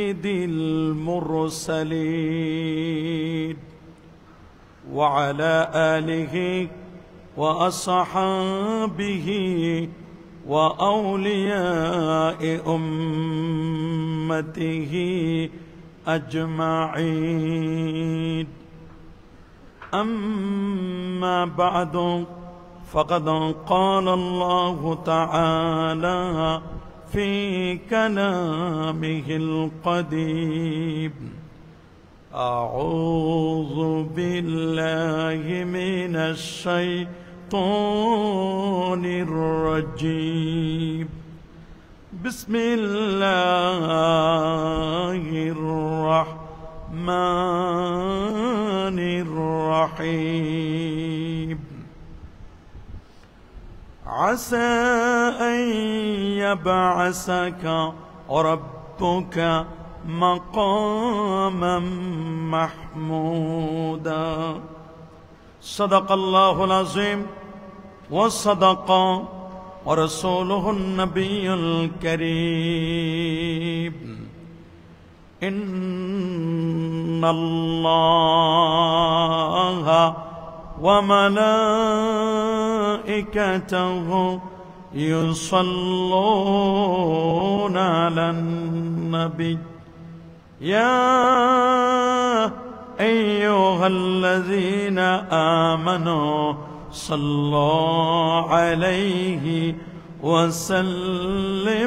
سيد المرسلين وعلى آله وأصحابه وأولياء أمته أجمعين أما بعد فقد قال الله تعالى في كلامه القديم أعوذ بالله من الشيطان الرجيم بسم الله الرحمن الرحيم عسى أن يبعثك ربك مقاما محمودا صدق الله العظيم وصدق ورسوله النبي الكريم إن الله وملائكته يصلون على النبي يا أيها الذين آمنوا صلوا عليه وسلموا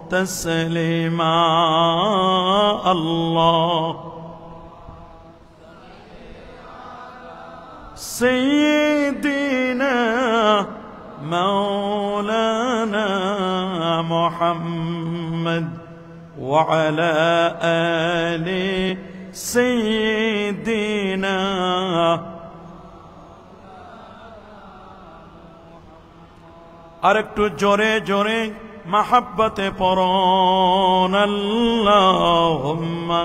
تسليما الله سيدنا مولانا محمد وعلى آل سيدنا আরেকটু জোরে জোরে محبة পড়ুন আল্লাহুম্মা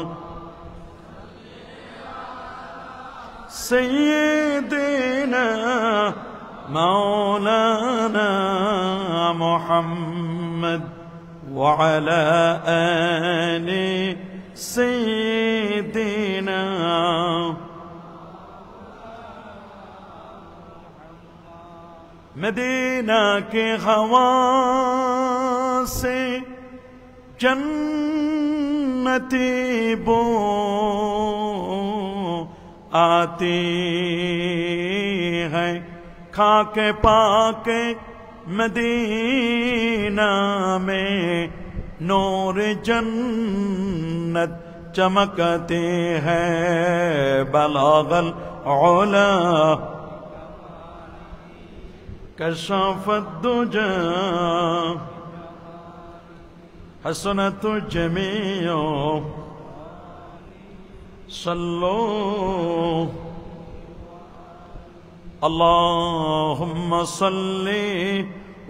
سيدنا مولانا محمد وعلى آل سيدنا مدینہ کے ہوا سے جنتی بو آتی ہے خاک پاک مدینہ میں نور جنت چمکتے ہیں بلغ العلا كشف الدجى حسنت الجميع صلوا اللهم صل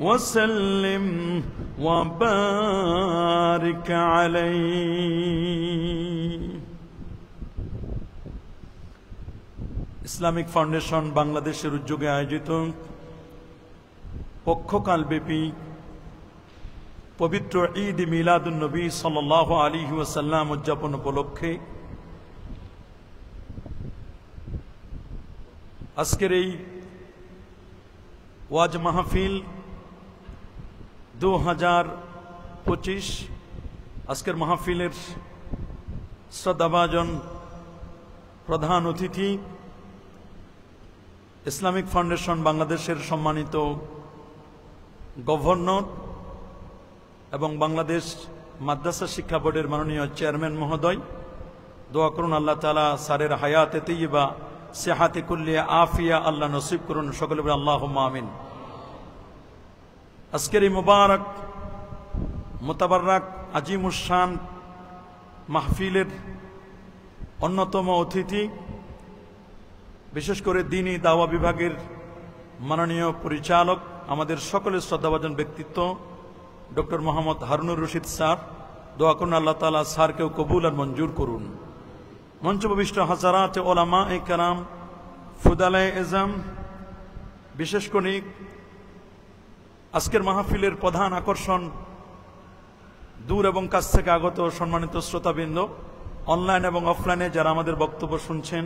وسلم وبارك عليه ইসলামিক ফাউন্ডেশন বাংলাদেশের উদ্যোগে আয়োজিত পক্ষকালব্যাপী পবিত্র ঈদ মিলাদুন নবী সাল্লাল্লাহু আলাইহি ওয়াসাল্লাম উদযাপন উপলক্ষে আজকের এই ওয়াজ মাহফিল 2025 আজকের মাহফিলের শ্রদ্ধাভাজন প্রধান অতিথি ইসলামিক ফাউন্ডেশন বাংলাদেশের সম্মানিত গভর্নর এবং বাংলাদেশ মাদ্রাসা শিক্ষা বোর্ডের মাননীয় চেয়ারম্যান মহোদয়, দোয়া করুন আল্লাহ তাআলা স্যারের হায়াতে তৈয়বা সেহাতে কুল্লিয়া আফিয়া আল্লাহ নসিব করুন, সকলে বলে আল্লাহুম্মা আমিন। আজকের এই মুবারক মুতাবাররাক আজিমুশান মাহফিলের অন্যতম অতিথি, বিশেষ করে দ্বীনি দাওয়া বিভাগের মাননীয় পরিচালক, আমাদের সকলের শ্রদ্ধাভাজন ব্যক্তিত্ব ডক্টর মোহাম্মদ হারুনুর রশিদ স্যার, দোয়া করুন আল্লাহ তাআলা স্যারকেও কবুল আর মঞ্জুর করুন। মঞ্চবিষ্ট হাজারাত ওলামা এ কেরাম, ফুদালায়ে এজাম, বিশেষ করে আজকের মাহফিলের প্রধান আকর্ষণ দূর এবং কাছ থেকে আগত সম্মানিত শ্রোতাবৃন্দ, অনলাইন এবং অফলাইনে যারা আমাদের বক্তব্য শুনছেন,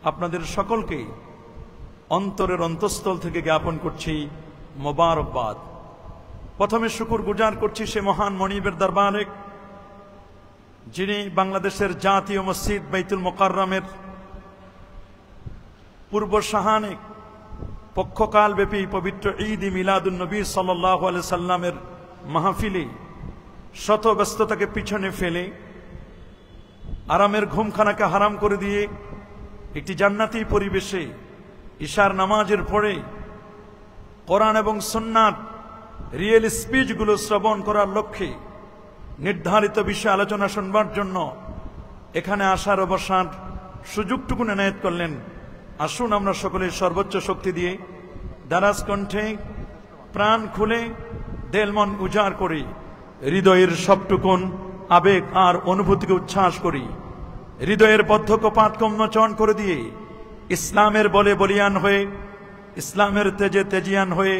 আপনাদের সকলকে অন্তরের অন্তঃস্থল থেকে জ্ঞাপন করছি মোবারকবাদ। প্রথমে শুকর গুজার করছি সে মহান মনিবের দরবারে, যিনি বাংলাদেশের জাতীয় মসজিদ বাইতুল মোকাররমের পূর্ব শাহানে পক্ষকালব্যাপী পবিত্র ঈদ মিলাদুন নবী সাল্লাল্লাহু আলাইহি সাল্লামের মাহফিলে শত ব্যস্ততাকে পিছনে ফেলে আরামের ঘুমখানাকে হারাম করে দিয়ে একটি জান্নাতি পরিবেশে ইশার নামাজের পরে কোরআন এবং সুন্নাত রিয়েল স্পিচগুলো শ্রবণ করার লক্ষ্যে নির্ধারিত বিষয়ে আলোচনা শুনবার জন্য এখানে আসার অবসান সুযোগটুকু এনায়েত করলেন। আসুন আমরা সকলে সর্বোচ্চ শক্তি দিয়ে দারাজ কণ্ঠে প্রাণ খুলে দেল মন উজাড় করি, হৃদয়ের সবটুকুন আবেগ আর অনুভূতিকে উচ্ছ্বাস করি, হৃদয়ের বদ্ধ কপাট উন্মোচন করে দিয়ে ইসলামের বলে বলিয়ান হয়ে, ইসলামের তেজে তেজিয়ান হয়ে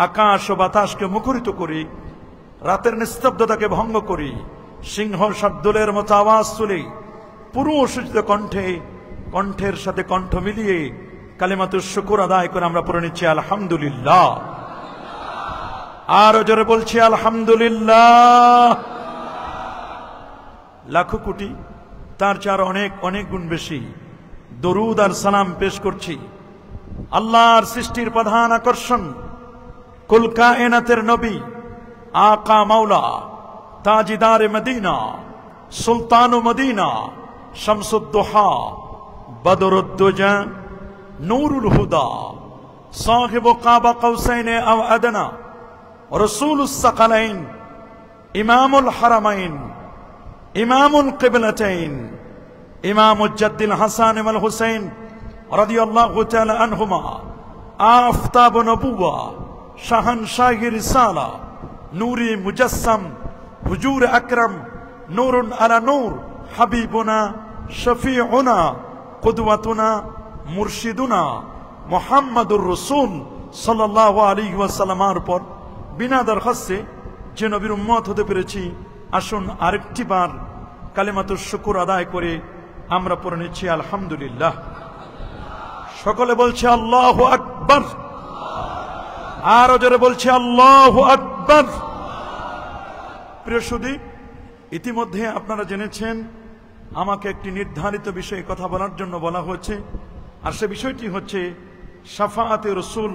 আকাশ ও বাতাসকে মুখরিত করি, রাতের নিস্তব্ধতাকে ভঙ্গ করি, সিংহ শার্দুলের মতো আওয়াজ তুলে পুরো সূচিত কণ্ঠের সাথে কণ্ঠ মিলিয়ে কালিমাতুশ শুকর আদায় করে আমরা পড়ে নিচ্ছি আলহামদুলিল্লাহ। আরো জোরে বলছি আলহামদুলিল্লাহ। লাখো কোটি তার চার অনেক অনেক গুণ বেশি দরুদ আর সালাম পেশ করছি আল্লাহর সৃষ্টির প্রধান আকর্ষণ, কুল কায়নাতের নবী, আকা মাওলা, তাজিদার মদিনা, সুলতান মদিনা, শামসুদ্দোহা, বদরুদ্দোজা, নূরুল হুদা, সাহিব কাবা কৌসাইন আও আদনা, রসুলুস সাকালাইন, ইমামুল হারামাইন, ইমামুল কিবলাতাইন, ইমামুল জাদ্দিল হাসান ওয়াল হুসাইন রাদিয়াল্লাহু তাআলা আনহুমা, আফতাব নবুওয়া, শাহানশাহি রিসালা, নূরে মুজাসসাম, হুজুর আকরাম, নূরুন আলা নূর, হাবিবুনা, শফিউনা, কুদওয়াতুনা, মুরশিদুনা মুহাম্মাদুর রাসূল সাল্লাল্লাহু আলাইহি ওয়াসাল্লামের উপর বিনা দরখাস্তে যে নবীর উম্মত হতে পেরেছি, আসুন আরেকটি বার কালিমাতুশ শুকর আদায় করে আমরা পড়ে নিচ্ছি আলহামদুলিল্লাহ। সকলে বলছে আল্লাহু আকবার, আরো জোরে বলছে আল্লাহু আকবার। প্রিয় সুধী, ইতিমধ্যে আপনারা জেনেছেন আমাকে একটি নির্ধারিত বিষয়ে কথা বলার জন্য বলা হয়েছে, আর সে বিষয়টি হচ্ছে শাফাআতে রাসূল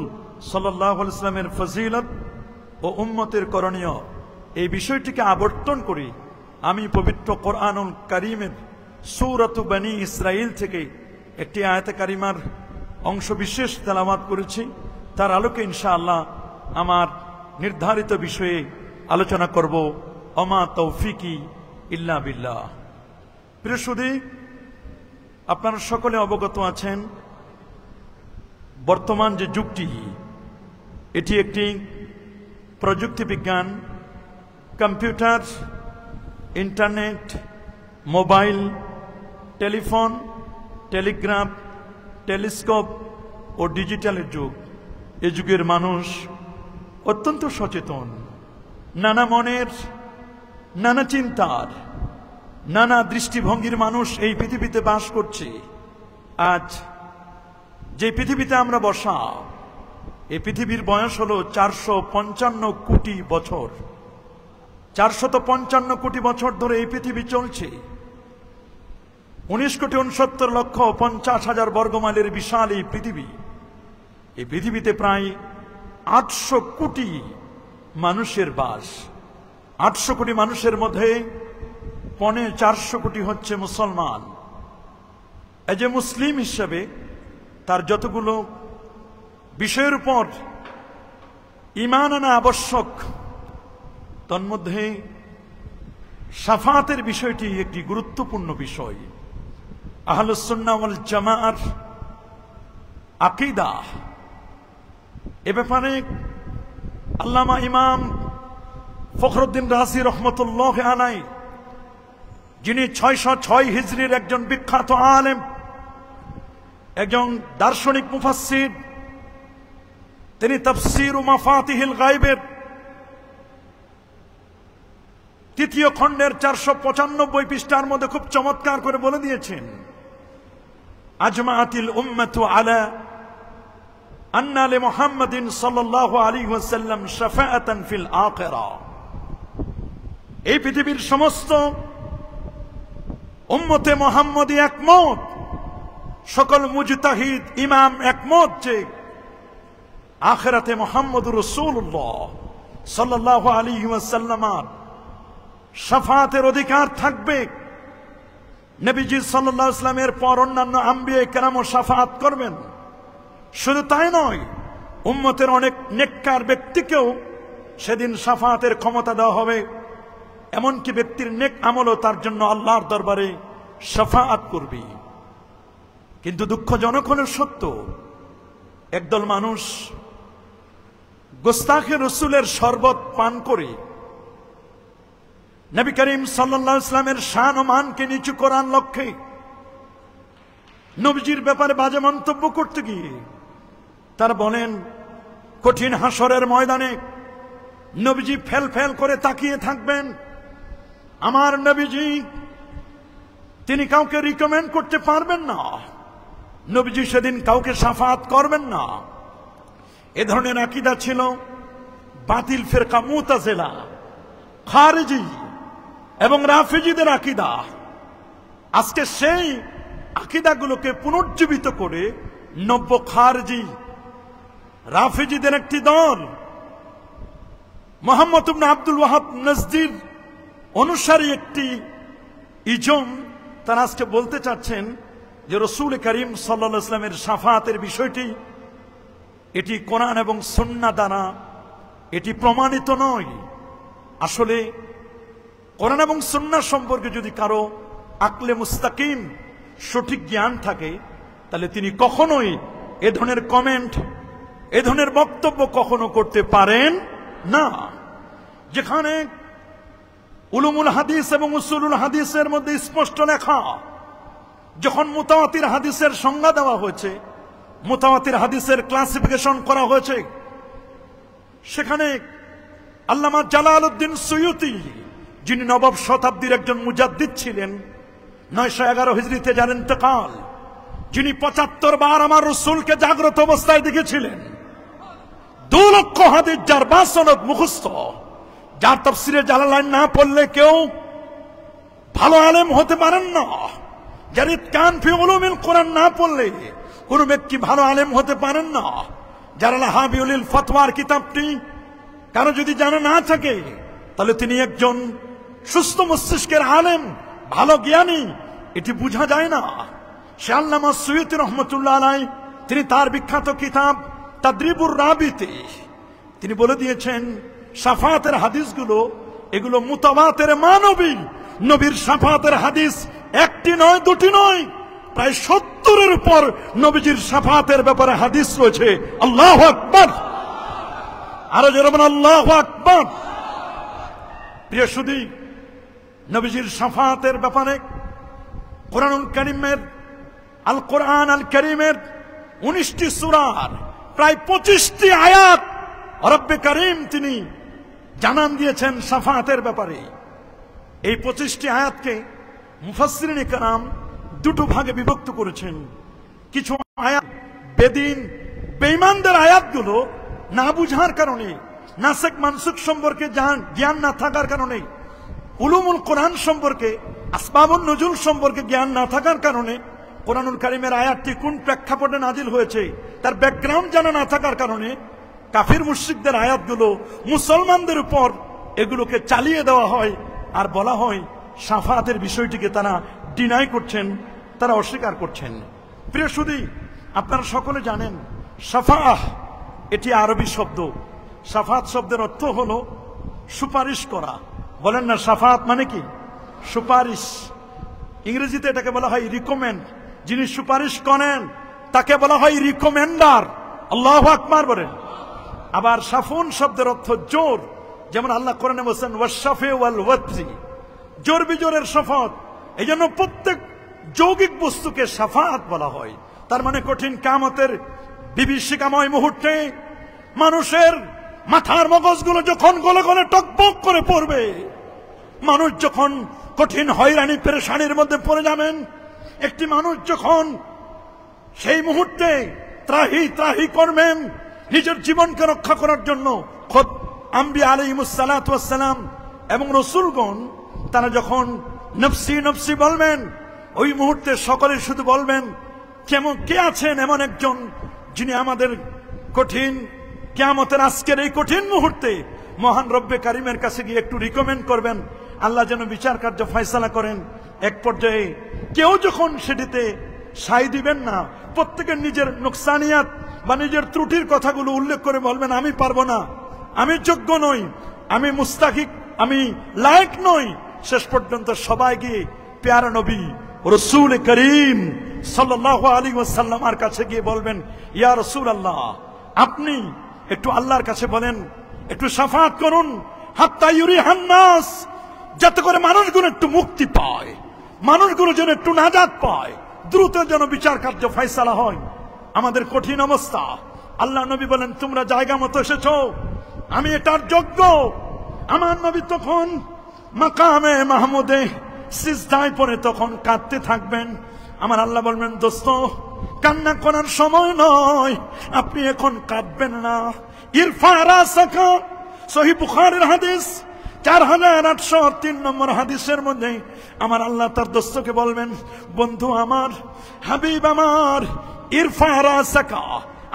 সাল্লাল্লাহু আলাইহি ওয়াসাল্লামের ফজিলত ও উম্মতের করণীয়। এই বিষয়টিকে আবর্তন করি আমি পবিত্র কোরআনুল কারীমের সূরাতু বনী ইসরাঈল থেকে একটি আয়াতে কারিমার অংশ বিশেষ তেলাওয়াত করেছি। তার আলোকে ইনশাআল্লাহ আমার নির্ধারিত বিষয়ে আলোচনা করব। ওমা তৌফিকি ইল্লা বিল্লাহ। প্রিয় সুধী, আপনারা সকলে অবগত আছেন বর্তমান যে যুগটি, এটি একটি প্রযুক্তি বিজ্ঞান, computer, internet, mobile, telephone, telegraph, telescope ও ডিজিটালের যুগ। এ যুগের মানুষ অত্যন্ত সচেতন, নানা মনের, নানা চিন্তার, নানা দৃষ্টিভঙ্গির মানুষ এই পৃথিবীতে বাস করছে। আজ যে পৃথিবীতে আমরা বসা, এই পৃথিবীর বয়স হলো 455 কোটি বছর। 455 কোটি বছর ধরে এই পৃথিবী চলছে। 19,69,50,000 বর্গমাইলের বিশাল এই পৃথিবী। এই পৃথিবীতে প্রায় 800 কোটি মানুষের বাস। 800 কোটি মানুষের মধ্যে 450 কোটি হচ্ছে মুসলমান। এই যে মুসলিম হিসেবে তার যতগুলো বিষয়ের উপর ঈমান আনা আবশ্যক, তন্মধ্যে শাফাতের বিষয়টি একটি গুরুত্বপূর্ণ বিষয়। আহলুস সুন্নাহ ওয়াল জামাআর আকীদা, এ ব্যাপারে আল্লামা ইমাম ফখরুদ্দিন রাজি রহমতুল্লাহ আলাইহি, যিনি 606 হিজরির একজন বিখ্যাত আলেম, একজন দার্শনিক মুফাসসির, তিনি তাফসীর ও মাফাতিহিল গায়বের তৃতীয় খণ্ডের 495 পৃষ্ঠার মধ্যে খুব চমৎকার করে বলে দিয়েছেন, আজমাআতিল উম্মাতু আলা আন্না লি মুহাম্মাদিন সাল্লাল্লাহু আলাইহি ওয়াসাল্লাম শাফাআতান ফিল আখিরা। এই পৃথিবীর সমস্ত উম্মতে মুহাম্মদী একমত, সকল মুজতাহিদ ইমাম একমত যে আখিরাতে মুহাম্মদুর রাসূলুল্লাহ সাল্লাল্লাহু আলাইহি ওয়াসাল্লামের শাফাআতের অধিকার থাকবে। নবীজি সাল্লাল্লাহু আলাইহি ওয়াসাল্লামের পর অন্যান্য আম্বিয়া কেরামও শাফাআত করবেন। শুধু তাই নয়, উম্মতের অনেক নেককার ব্যক্তিকেও সেদিন শাফাআতের ক্ষমতা দেওয়া হবে। এমনকি ব্যক্তির নেক আমলও তার জন্য আল্লাহর দরবারে শাফাআত করবে। কিন্তু দুঃখজনক হলো সত্য, একদল মানুষ গোস্তাখে রসুলের শরবত পান করে নবী করিম সাল্লাল্লাহু আলাইহি ওয়াসাল্লামের শান ও মানকে নিচু করার লক্ষ্যে নবীজির ব্যাপারে বাজে মন্তব্য করতে গিয়ে তারা বলেন, কঠিন হাসরের ময়দানে নবীজি ফেল ফেল করে তাকিয়ে থাকবেন। আমার নবীজি তিনি কাউকে রিকমেন্ড করতে পারবেন না, নবীজি সেদিন কাউকে শাফাআত করবেন না। এ ধরনের আকীদা ছিল বাতিল ফিরকা মুতাজিলা, খারিজি এবং রাফিজিদের আকীদা। আজকে সেই আকীদাগুলোকে পুনর্জীবিত করে নব্য খারিজি রাফিজিদের একটি দল মুহাম্মদ ইবনে আব্দুল ওয়াহাব নজদির অনুসারী একটি ইজম, তারা আজকে বলতে চাচ্ছেন যে রাসূল করিম সাল্লাল্লাহু আলাইহি ওয়াসাল্লামের শাফাআতের বিষয়টি এটি কোরআন এবং সুন্নাহ দ্বারা এটি প্রমাণিত নয়। আসলে কোরআন এবং সুন্নাহ সম্পর্কে যদি কারো আকলে মুস্তাকিম সঠিক জ্ঞান থাকে, তাহলে তিনি কখনোই এ ধরনের কমেন্ট, এ ধরনের বক্তব্য কখনো করতে পারেন না। যেখানে উলুমুল হাদিস এবং উসুলুল হাদিসের মধ্যে স্পষ্ট লেখা, যখন মুতাওয়াতির হাদিসের সংজ্ঞা দেওয়া হয়েছে, মুতাওয়াতির হাদিসের ক্লাসিফিকেশন করা হয়েছে, সেখানে আল্লামা জালালউদ্দিন সুয়ুতি, যিনি নবম শতাব্দীর একজন মুজাদ্দিদ ছিলেন, 911 হিজরিতে যার ইন্তেকাল, যিনি 75 বার আমার রাসূলকে জাগ্রত অবস্থায় দেখেছিলেন, 2 লক্ষ হাদিস যার বাসনদ মুখস্থ, যার তাফসিরে জালালাইন না পড়লে কেউ ভালো আলেম হতে পারেন না, যার ইতকান ফি উলুমিল কোরআন না পড়লে কোন ব্যক্তি ভালো আলেম হতে পারেন না, যার লাহাবিউল ফতওয়ার কিতাবটি কারো যদি জানা না থাকে, তাহলে তিনি একজন সুস্থ মস্তিষ্কের আলেম, ভালো জ্ঞানী, এটি বোঝা যায় না। সে আল্লামা সুয়ুতি রহমতুল্লাহ আলাইহি তিনি তার বিখ্যাত কিতাব তাদরিবুর রাবিতে তিনি বলে দিয়েছেন, শাফাআতের হাদিসগুলো এগুলো মুতাওয়াতির মানবী, নবীর শাফাআতের হাদিস একটি নয়, দুটি নয়, প্রায় 70-এর উপর নবীজির শাফাআতের ব্যাপারে হাদিস রয়েছে। আল্লাহু আকবার, আরো জোরে বলুন আল্লাহু আকবার। প্রিয় সুধী, নবীজির শাফাআতের ব্যাপারে কোরআনুল কারীমের আল কোরআন আল কারীমের 19টি সূরার প্রায় 25টি আয়াত রব্বে কারীম তিনি জানান দিয়েছেন শাফাআতের ব্যাপারে। এই 25টি আয়াতকে মুফাসসিরিনে কেরাম দুটো ভাগে বিভক্ত করেছেন। কিছু আয়াত বেদিন বেঈমানদের আয়াতগুলো না বুঝার কারণে, নাসিখ মানসুখ সম্পর্কে জ্ঞান না থাকার কারণে, উলুমুল কোরআন সম্পর্কে, আসবাবুন নুজুল সম্পর্কে জ্ঞান না থাকার কারণে, কোরআনুল কারীমের আয়াতটি কোন প্রেক্ষাপটে নাজিল হয়েছে তার ব্যাকগ্রাউন্ড জানা না থাকার কারণে কাফির মুশরিকদের আয়াতগুলো মুসলমানদের উপর এগুলোকে চালিয়ে দেওয়া হয়, আর বলা হয় শাফাআতের বিষয়টিকে তারা ডিনাই করছেন, তারা অস্বীকার করছেন। প্রিয় সুধী, আপনারা সকলে জানেন শাফাআহ এটি আরবি শব্দ। শাফাআত শব্দের অর্থ হলো সুপারিশ করা। বলেন না, শাফাআত মানে কি? সুপারিশ। ইংরেজিতে এটাকে বলা হয় রিকমেন্ড। যিনি সুপারিশ করেন তাকে বলা হয় রিকমেন্ডার। আল্লাহু আকবার বলেন। আবার শাফুন শব্দের অর্থ জোর, যেমন আল্লাহ কোরআনে বলেছেন ওয়াশফি ওয়াল ওয়াতরি, জোর বিজোরের শপথ। এই জন্য প্রত্যেক যৌগিক বস্তুকে শাফাআত বলা হয়। তার মানে কঠিন কিয়ামতের বিভীষিকাময় মুহূর্তে মানুষের মাথার মগজগুলো যখন গলে গলে টকবক করে পড়বে, মানুষ যখন কঠিন হয়রানি পেরেশানির মধ্যে পড়ে যাবেন, একটি মানুষ যখন সেই মুহূর্তে ত্রাহি ত্রাহি করবেন নিজের জীবনকে রক্ষা করার জন্য, খোদ আম্বিয়া আলাইহিমুসসালাতু ওয়াসসালাম এবং রাসূলগণ তারা যখন নফসি নফসি বলবেন, ওই মুহূর্তে সকলে শুধু বলবেন কেমন কে আছেন এমন একজন যিনি আমাদের কঠিন কিয়ামতের আজকের এই কঠিন মুহূর্তে মহান রব্বে কারিমের কাছে গিয়ে একটু রিকমেন্ড করবেন, আল্লাহ যেন বিচার কার্য ফয়সালা করেন। এক পর্যায়ে কেউ যখন সেটিতে সাই দিবেন না, প্রত্যেকের নিজের নুকসানিয়াত বা নিজের ত্রুটির কথাগুলো উল্লেখ করে বলবেন আমি পারবো না, আমি যোগ্য নই, আমি মুস্তাহিক, আমি লায়ক নই। শেষ পর্যন্ত সবাই গিয়ে প্যারা নবী রাসূল করিম সাল্লাল্লাহু আলাইহি ওয়াসাল্লামের কাছে গিয়ে বলবেন, ইয়া রাসূলুল্লাহ, আপনি একটু আল্লাহর কাছে বলেন, একটু শাফাআত করুন, হাত্তা ইউরিহান নাস, যাতে করে মানুষগুলো একটু মুক্তি পায়, মানুষগুলো যেন একটু নাজাত পায়, দ্রুত যেন বিচার কার্য ফয়সালা হয়। আমাদের কঠিন অবস্থা, আল্লাহ নবী বলেন তোমরা জায়গা মতো এসেছো, আমি এটার যোগ্য। আমার নবী তখন মাকামে মাহমুদে সিজদায় পড়ে তখন কাঁদতে থাকবেন। আমার আল্লাহ বলবেন দোস্ত, কান্না করার সময় নয়, আপনি এখন কাঁদবেন না। ইরফা রাসাকা, সহিহ বুখারীর হাদিস 4803 নম্বর হাদিসের মধ্যে আমার আল্লাহ তার দোস্তকে বলবেন, বন্ধু আমার, হাবিব আমার, ইরফা রাসাকা,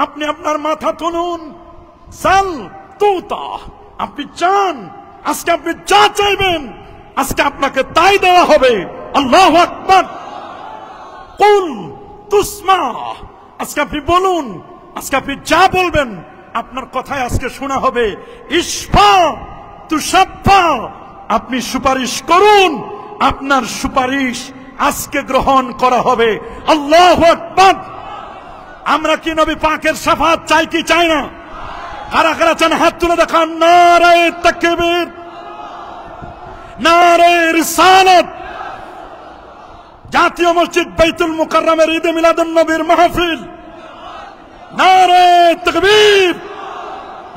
আপনি আপনার মাথা তুলুন, সাল তুতা, আপনি চান, আজকে আপনি যা চাইবেন আজকে আপনাকে তাই দেওয়া হবে। আল্লাহু আকবার। কুল তুসমা, আজকে আপনি বলুন, আজকে আপনি যা বলবেন আপনার কথাই আজকে শোনা হবে। ইশফা তুশাফা, আপনি সুপারিশ করুন, আপনার সুপারিশ আজকে গ্রহণ করা হবে। আল্লাহু আকবার। আমরা কি নবী পাকের শাফাত চাই কি চাই না? কারা কারা চান হাত তুলে দেখান। নারে তাকবীর, নারে রিসালাত। জাতীয় মসজিদ বাইতুল মুকাররমের ঈদে মিলাদুন নবীর মাহফিল, নারে তাকবীর,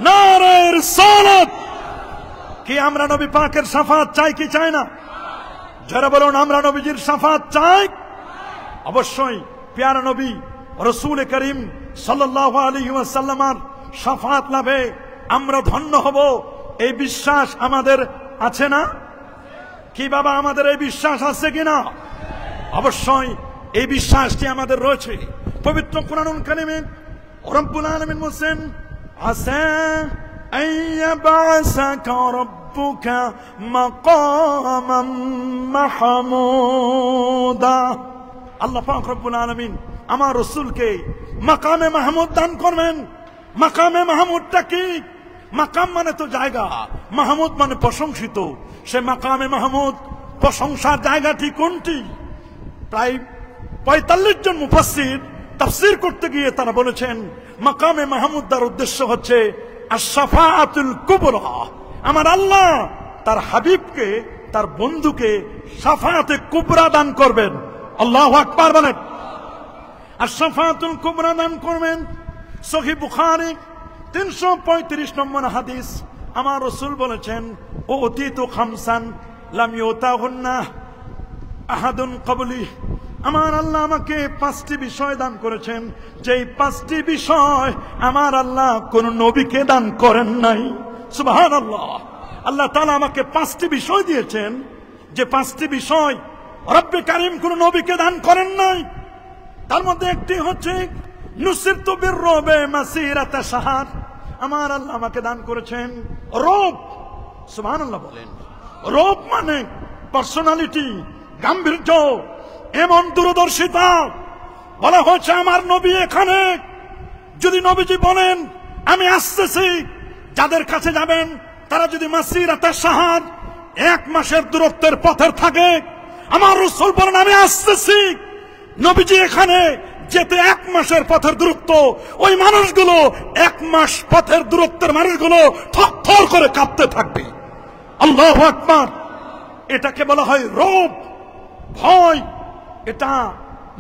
নারে রিসালাত। কি আমরা নবী পাকের শাফাত চাই কি চাই না? যারা বলুন আমরা নবীজির শাফাত চাই। অবশ্যই প্যারা নবী রাসূল করিম সাল্লাল্লাহু আলাইহি ওয়াসাল্লামের শাফাত লাভে আমরা ধন্য হব, এই বিশ্বাস আমাদের আছে না? কি বাবা, আমাদের এই বিশ্বাস আছে কিনা? অবশ্যই এই বিশ্বাসটি আমাদের রয়েছে। পবিত্র কুরআনুল কারীমে রব্বুল আলামিন বলেন, আসা আইয়াবাসাকা রাব্বুকা মাকামান মাহমুদা। আল্লাহ পাক রব্বুল আলামিন আমার রাসূলকে মাকামে মাহমুদ দান করবেন। মাকামে মাহমুদটা কি? মাকাম মানে তো জায়গা, মাহমুদ মানে প্রশংসিত। সে মাকামে মাহমুদ প্রশংসার জায়গাটি কোনটি? প্রায় 45 জন মুফাসসির তাফসীর করতে গিয়ে তারা বলেছেন মাকামে মাহমুদ তার উদ্দেশ্য হচ্ছে আশ-শাফাআতুল কুবরা। আমার আল্লাহ তার হাবিবকে, তার বন্ধুকে শাফাআতে কুবরা দান করবেন। আল্লাহু আকবার বলেন। আশ-শাফাআতুল কুবরা দান করবেন। সহিহ বুখারী 335 নম্বর হাদিস, আমার রাসূল বলেছেন, ও অতীতু খামসান লাম ইউতাহুন্না আহাদুন ক্বাবলি। আমার আল্লাহ আমাকে 5টি বিষয় দান করেছেন, যেই 5টি বিষয় আমার আল্লাহ কোন নবীকে দান করেন নাই। সুবহানাল্লাহ। আল্লাহ তাআলা আমাকে 5টি বিষয় দিয়েছেন, যে 5টি বিষয় রব্বে কারীম কোন নবীকে দান করেন নাই। তার মধ্যে একটি হচ্ছে নুসিরতু বিররুবে মাসিরাতা শাহর। আমার আল্লাহ আমাকে দান করেছেন রূপ। সুবহানাল্লাহ বলেন। রূপ মানে পার্সোনালিটি, গাম্ভীর্য, এমন দূরদর্শিতা। বলা হয়েছে আমার নবী এখানে, যদি নবীজি বলেন আমি আসতেছি, যাদের কাছে যাবেন তারা যদি মাসিরাতা শাহর 1 মাসের দূরত্বের পথের থাকে, আমার রাসূল বলেন আমি আসতেছি, নবীজি এখানে যেতে 1 মাসের পথের দূরত্ব, ওই মানুষগুলো 1 মাস পথের দূরত্বের মানুষগুলো থরথর করে কাঁপতে থাকবে। আল্লাহু আকবার। এটাকে বলা হয় রূপ, ভয়। এটা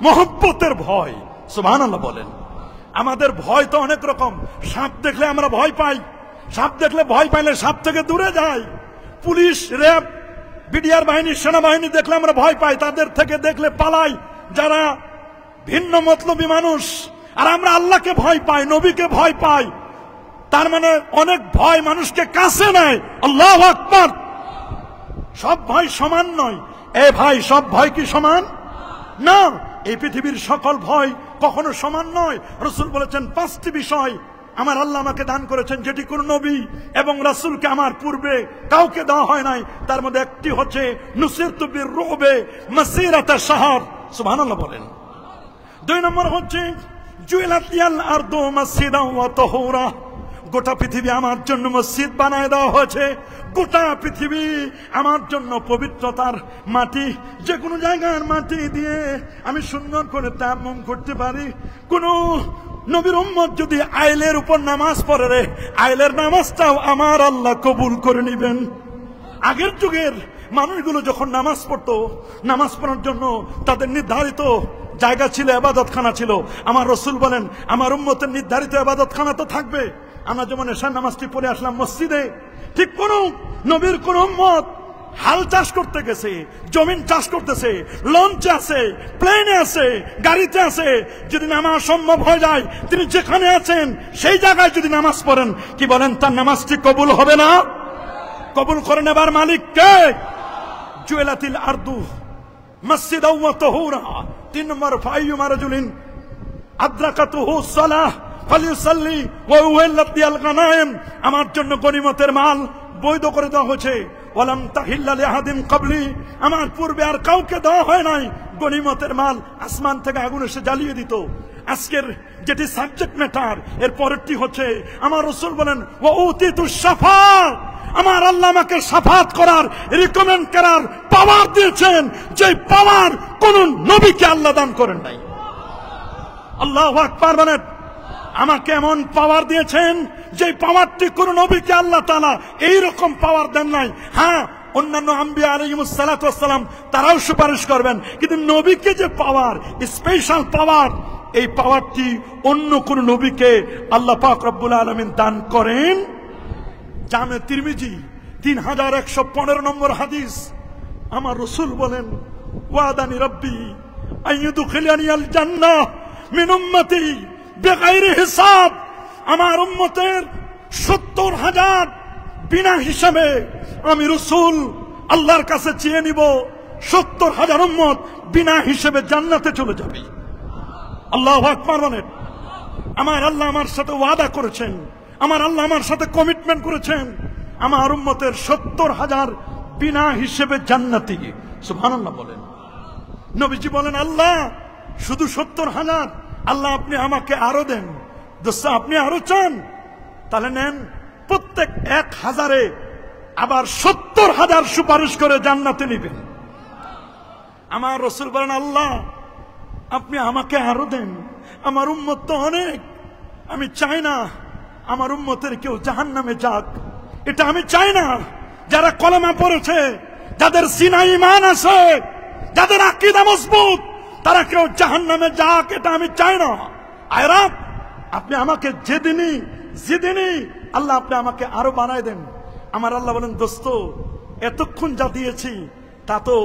মহব্বতের ভয়। সুবহানাল্লাহ বলেন। আমাদের ভয় তো অনেক রকম। সাপ দেখলে আমরা ভয় পাই, সাপ দেখলে ভয় পাইলে সাপ থেকে দূরে যাই। পুলিশ, র্যাব বিডিআর বাহিনী, সেনাবাহিনী দেখলে আমরা ভয় পাই, তাদের থেকে দেখলে পালাই যারা ভিন্ন মতলবী মানুষ। আর আমরা আল্লাহকে ভয় পাই, নবীকে ভয় পাই। তার মানে অনেক ভয় মানুষকে কাছে নেয়। আল্লাহু আকবার। সব ভয় সমান নয়। এ ভাই, সব ভয় কি সমান? না, এই পৃথিবীর সকল ভয় কখনো সমান নয়। রাসূল বলেছেন 5টি বিষয় আমার আল্লাহ আমাকে দান করেছেন, যেটি কোন নবী এবং রাসূলকে আমার পূর্বে কাউকে দেওয়া হয় নাই। তার মধ্যে একটি হচ্ছে নুসিরতু বির-রুবে মাসিরাতা শাহর। সুবহানাল্লাহ বলেন। 2 নম্বর হচ্ছে জুইলাত লিয়াল আরদু মাসজিদান ওয়া তাহুরা। গোটা পৃথিবী আমার জন্য মসজিদ বানায় দেওয়া হয়েছে। গোটা পৃথিবী আমার জন্য পবিত্রতার মাটি। যে কোনো জায়গার মাটি দিয়ে আমি সুন্দর করে তায়াম্মুম করতে পারি। কোন নবীর উম্মত যদি আইলের উপর নামাজ পড়ে রে, আইলের নামাজটাও আমার আল্লাহ কবুল করে নেবেন। আগের যুগের মানুষগুলো যখন নামাজ পড়তো, নামাজ পড়ার জন্য তাদের নির্ধারিত জায়গা ছিল, ইবাদতখানা ছিল। আমার রাসূল বলেন আমার উম্মতের নির্ধারিত ইবাদতখানা তো থাকবে। আমরা যেমন এশার নামাজটি পড়ে আসলাম মসজিদে, ঠিক কোন নবীর কোন উম্মত হাল চাষ করতে গেছে, জমিন চাষ করতেছে, লঞ্চে আছে, প্লেনে আছে, গাড়িতে আছে, যদি নামাজ সম্ভব হয়ে যায়, তিনি যেখানে আছেন সেই জায়গায় যদি নামাজ পড়েন, কি বলেন তার নামাজটি কবুল হবে না? কবুল করে নেবার মালিক কে? জুইলাতিল আরদু মাসজিদাও ওয়া তাহুরা। 3 নম্বর ফাইয়ুমা রাজুলিন আদরাকাতুহু সালাহ ফালিসাল্লি ওয়া উহিল্লাত লিয়াল গানায়েম। আমার জন্য গনিমতের মাল বৈধ করে দেওয়া হয়েছে। ওয়ালাম তাহিল্লা লিআহাদিন ক্বাবলি। আমার পূর্বে আর কাউকে দেওয়া হয় নাই গনিমতের মাল। আসমান থেকে আগুন এসে জ্বালিয়ে দিত। আজকের যেটি সাবজেক্ট ম্যাটার, এর পরেরটি হচ্ছে আমার রাসূল বলেন ওয়া উতিতুশ শাফাআত। আমার আল্লাহ আমাকে শাফাত করার, রিকমেন্ড করার পাওয়ার দিয়েছেন, যে পাওয়ার কোন নবীকে আল্লাহ দান করেন নাই। আল্লাহু আকবার বলেন। আমাকে এমন পাওয়ার দিয়েছেন যে পাওয়ারটি কোন নবীকে আল্লাহ তাআলা এইরকম পাওয়ার দেন নাই। হ্যাঁ, অন্যান্য আম্বিয়া আলাইহিমুস সালাতু ওয়াস সালাম তারাও সুপারিশ করবেন, কিন্তু নবীকে যে পাওয়ার, স্পেশাল পাওয়ার, এই পাওয়ারটি অন্য কোন নবীকে আল্লাহ পাক রব্বুল আলামিন দান করেন। জামে তিরমিজি 3115 নম্বর হাদিস। আমার রাসূল বলেন ওয়াদানি রাব্বি আইয়ুদখিলানিয়াল জান্নাহ মিন উম্মতি বেগাইরি হিসাব। আমার উম্মতের 70,000 বিনা হিসাবে আমি রাসূল আল্লাহর কাছে চেয়ে নিব। 70,000 উম্মত বিনা হিসাবে জান্নাতে চলে যাবে। আল্লাহু আকবার বলেন। আমার আল্লাহ আমার সাথে ওয়াদা করেছেন, আমার আল্লাহ আমার সাথে কমিটমেন্ট করেছেন, আমার উম্মতের 70,000 বিনা হিসেবে জান্নাতি। সুবহানাল্লাহ বলেন। নবীজি বলেন আল্লাহ শুধু 70,000, আল্লাহ আপনি আমাকে আরো দেন। দোস্ত আপনি আরো চান, তাহলে নেন। প্রত্যেক 1,000-এ আবার 70,000 সুপারিশ করে জান্নাতে নিবেন। আমার রাসূল বলেন আল্লাহ আপনি আমাকে আরো দেন। আমার উম্মত তো অনেক, আমি চাই না আমার উম্মতের কেউ জাহান্নামে যাক, এটা আমি চাই না। যারা কলেমা পড়েছে, যাদের সিনায় ঈমান আছে, যাদের আকীদা মজবুত, তারা কেউ জাহান্নামে যাক, এটা আমি চাই না। আয়রা আপনি আমাকে যেদিনই আল্লাহ আপনি আমাকে আরো বানায় দেন। আমার আল্লাহ বলেন দোস্ত এতক্ষণ যা দিয়েছি তা তো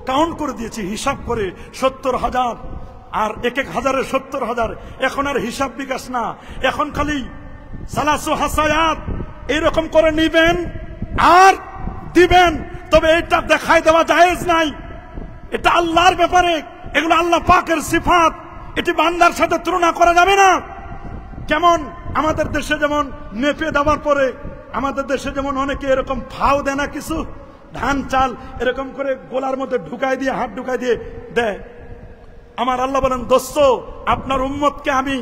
কাউন্ট করে দিয়েছি, হিসাব করে 70,000, আর 1,000-এ 70,000। এখন আর হিসাব বিকাশ না, এখন খালি সালাসু হাসায়াত এরকম করে নিবেন আর দিবেন। তবে এটা দেখাই দেওয়া জায়েজ নাই, এটা আল্লাহর ব্যাপারে, এগুলো আল্লাহ পাকের সিফাত, এটি বান্দার সাথে তুলনা করা যাবে না। যেমন আমাদের দেশে যেমন নেপে দেওয়ার পরে আমাদের দেশে যেমন অনেকে এরকম ফাও দেয় না, কিছু ধান চাল এরকম করে গোলার মধ্যে ঢুকাই দিয়ে, হাত ঢুকাই দিয়ে দেয়। আমার আল্লাহ বলেন দোস্ত আপনার উম্মতকে আমি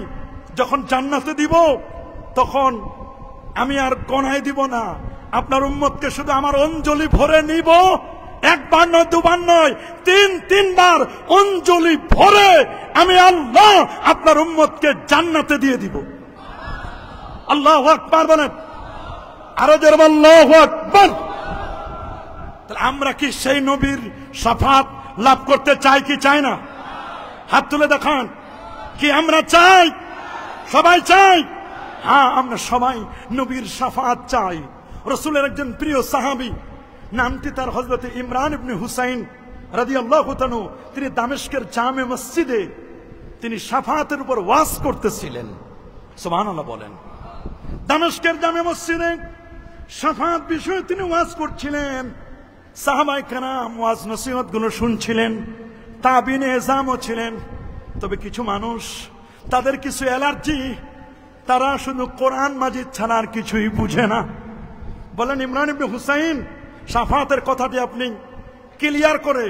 যখন জান্নাতে দিব তখন আমি আর গণাই দিব না, আপনার উম্মতকে শুধু আমার অঞ্জলি ভরে নিব। একবার নয়, দুবার নয়, 3-3 অঞ্জলি ভরে আমি আল্লাহ আপনার উম্মতকে জান্নাতে দিয়ে দিব। আল্লাহু আকবার বলেন, আরো জোরে আল্লাহু আকবার। তাহলে আমরা কি সেই নবীর শাফাত লাভ করতে চাই কি চাই না? হাত তুলে দেখান। কি আমরা চাই? সবাই চাই? হ্যাঁ, আমরা সবাই নবীর শাফাত চাই। রাসূলের একজন প্রিয় সাহাবী নামটি তার হযরত ইমরান ইবনে হুসাইন রাদিয়াল্লাহু তাআলা। তিনি দামেস্কের জামে মসজিদে তিনি শাফাআতের উপর ওয়াজ করতেছিলেন। সুবহানাল্লাহ বলেন। দামেস্কের জামে মসজিদে শাফাআত বিষয়ে তিনি ওয়াজ করছিলেন। সাহাবায়ে কেরাম ওয়াজ নসিহত গুলো শুনছিলেন, তাবিনে এজামও ছিলেন। তবে কিছু মানুষ, তাদের কিছু অ্যালার্জি, তারা শুধু কোরআন মাজিদ ছাড়া আর কিছুই বুঝে না। বলেন ইমরান ইবনে হুসাইন, শাফাআতের কথাটি আপনি ক্লিয়ার করে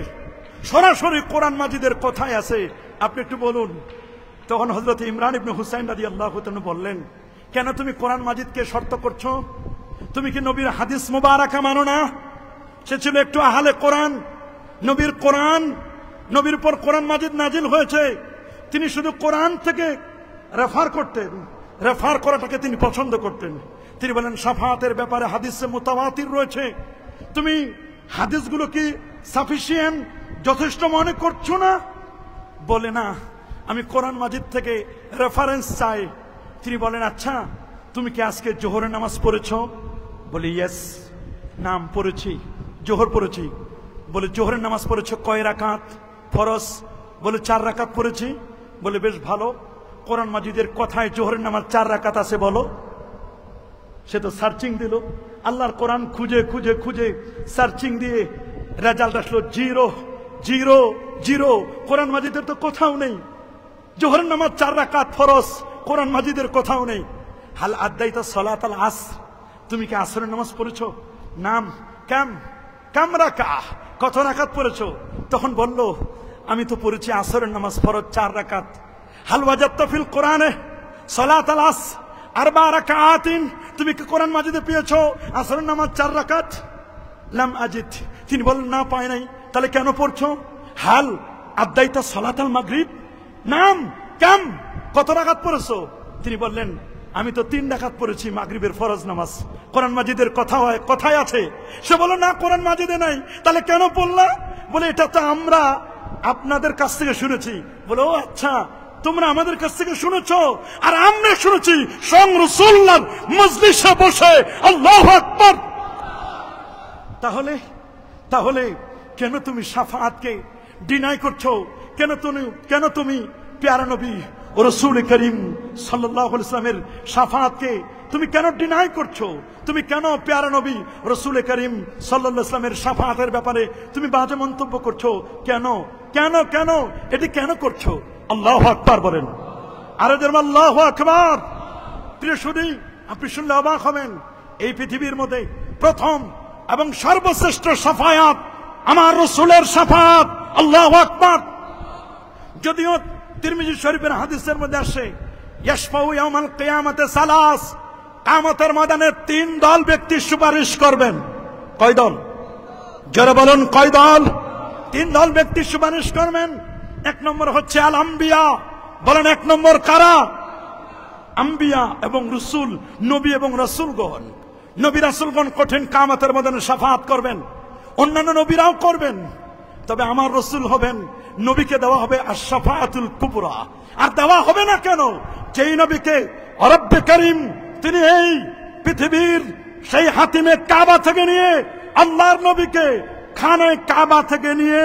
সরাসরি কোরআন মাজিদের কথাই আছে, আপনি একটু বলুন। তখন হযরত ইমরান ইবনে হুসাইন রাদিয়াল্লাহু তাআলা বললেন, কেন তুমি কোরআন মাজিদকে শর্ত করছো? তুমি কি নবীর হাদিস মুবারাকা মানো না? সে ছিল একটু আহলে কোরআন। নবীর উপর কোরআন মাজিদ নাজিল হয়েছে, তিনি শুধু কোরআন থেকে রেফার করতেন, রেফার করাটাকে তিনি পছন্দ করতেন। তিনি বলেন শাফাআতের ব্যাপারে হাদিসে মুতাওয়াতির রয়েছে, তুমি হাদিসগুলো কি সাফিসিয়েন্ট, যথেষ্ট মনে করছো না? বলে না, আমি কোরআন মাজিদ থেকে রেফারেন্স চাই। তিনি বলেন, আচ্ছা তুমি কি আজকে জোহরের নামাজ পড়েছো? বলে ইয়েস, নাম পড়েছি, জোহর পড়েছি। বলে জোহরের নামাজ পড়েছো কয় রাকাত? ফরজ। বলে 4 রাকাত পড়েছি। বলে বেশ ভালো, কোরআন মাজিদের কথায় জোহরের নামাজ 4 রাকাত আছে বলো। সে তো সার্চিং দিল, আল্লাহর কোরআন খুঁজে খুঁজে খুঁজে সার্চিং দিয়ে রেজাল্ট আসলো 0 0 0। কোরআন মাজিদের তো কোথাও নেই। জোহরের নামাজ 4 রাকাত ফরজ, কোরআন মাজিদের কোথাও নেই। হাল আদাইতা সালাতাল আসর, তুমি কি আসরের নামাজ পড়েছো? নাম। কাম রাকাত, কত রাকাত পড়েছো? তখন বলল, আমি তো পড়েছি আসরের নামাজ ফরজ 4 রাকাত। হাল ওয়াজাদতা ফিল কোরআনে সালাতাল আসর 4 রাকাতিন, তুমি কি কোরআন মাজিদে পেয়েছো আসরের নামাজ 4 রাকাত? লাম আজিদ। তিনি বললেন, না পাই নাই। তাহলে কেন পড়ছো? হাল আদাইতা সালাতাল মাগরিব, নাম কত রাকাত পড়েছো? তিনি বললেন, আমি তো 3 রাকাত পড়েছি মাগরিবের ফরজ নামাজ। কোরআন মাজিদের কথায় আছে। সে বলল, না কোরআন মাজিদে নাই। তাহলে কেন পড়লা? বলে এটা তো আমরা আপনাদের কাছ থেকে শুনেছি। বলে ও আচ্ছা, তোমরা আমাদের কাছ থেকে শুনেছো, আর আমরা শুনেছি স্বয়ং রাসূলুল্লাহর মজলিসে বসে। আল্লাহু আকবার। তাহলে কেন তুমি শাফাআতকে ডিনাই করছো? কেন তুমি প্যারা নবী ও রাসূল করিম সাল্লাল্লাহু আলাইহি ওয়াসাল্লামের শাফাআতকে তুমি কেন ডিনাই করছো? তুমি কেন প্যারা নবী রাসূল করিম সাল্লাল্লাহু আলাইহি ওয়াসাল্লামের শাফাআতের ব্যাপারে তুমি বাজে মন্তব্য করছো? কেন কেন কেন এটি কেন করছো? আল্লাহু আকবার বলেন। আরে যেমন আল্লাহু আকবার। প্রিয় শুধু আপনি শুনলে অবাক হবেন, এই পৃথিবীর মধ্যে প্রথম এবং সর্বশ্রেষ্ঠ শাফায়াত আমার রাসূলের শাফাআত। আল্লাহু আকবার। যদিও তিরমিজি শরীফের হাদিসের মধ্যে আসে, ইয়াশফাউ ইয়াউমাল কিয়ামাতে সালাস, কিয়ামতের ময়দানে 3 দল ব্যক্তি সুপারিশ করবেন। কয় দল? যারা বলেন কয় দল? 3 দল ব্যক্তি সুপারিশ করবেন। 1 নম্বর হচ্ছে আল আম্বিয়া। বলেন 1 নম্বর কারা? আম্বিয়া এবং রাসূল, নবী এবং রাসূলগণ। নবী রাসূলগণ কঠিন কিয়ামতের ময়দানে শাফাআত করবেন, অন্যান্য নবীরাও করবেন। তবে আমার রাসূল হবেন, নবীকে দেওয়া হবে আশ-শাফাআতুল কুবরা। আর দেওয়া হবে না কেন? যেই নবীকে রব্বে করিম তিনি এই পৃথিবীর সেই হাতিমে কাবা থেকে নিয়ে, আল্লাহর নবীকে খানায় কাবা থেকে নিয়ে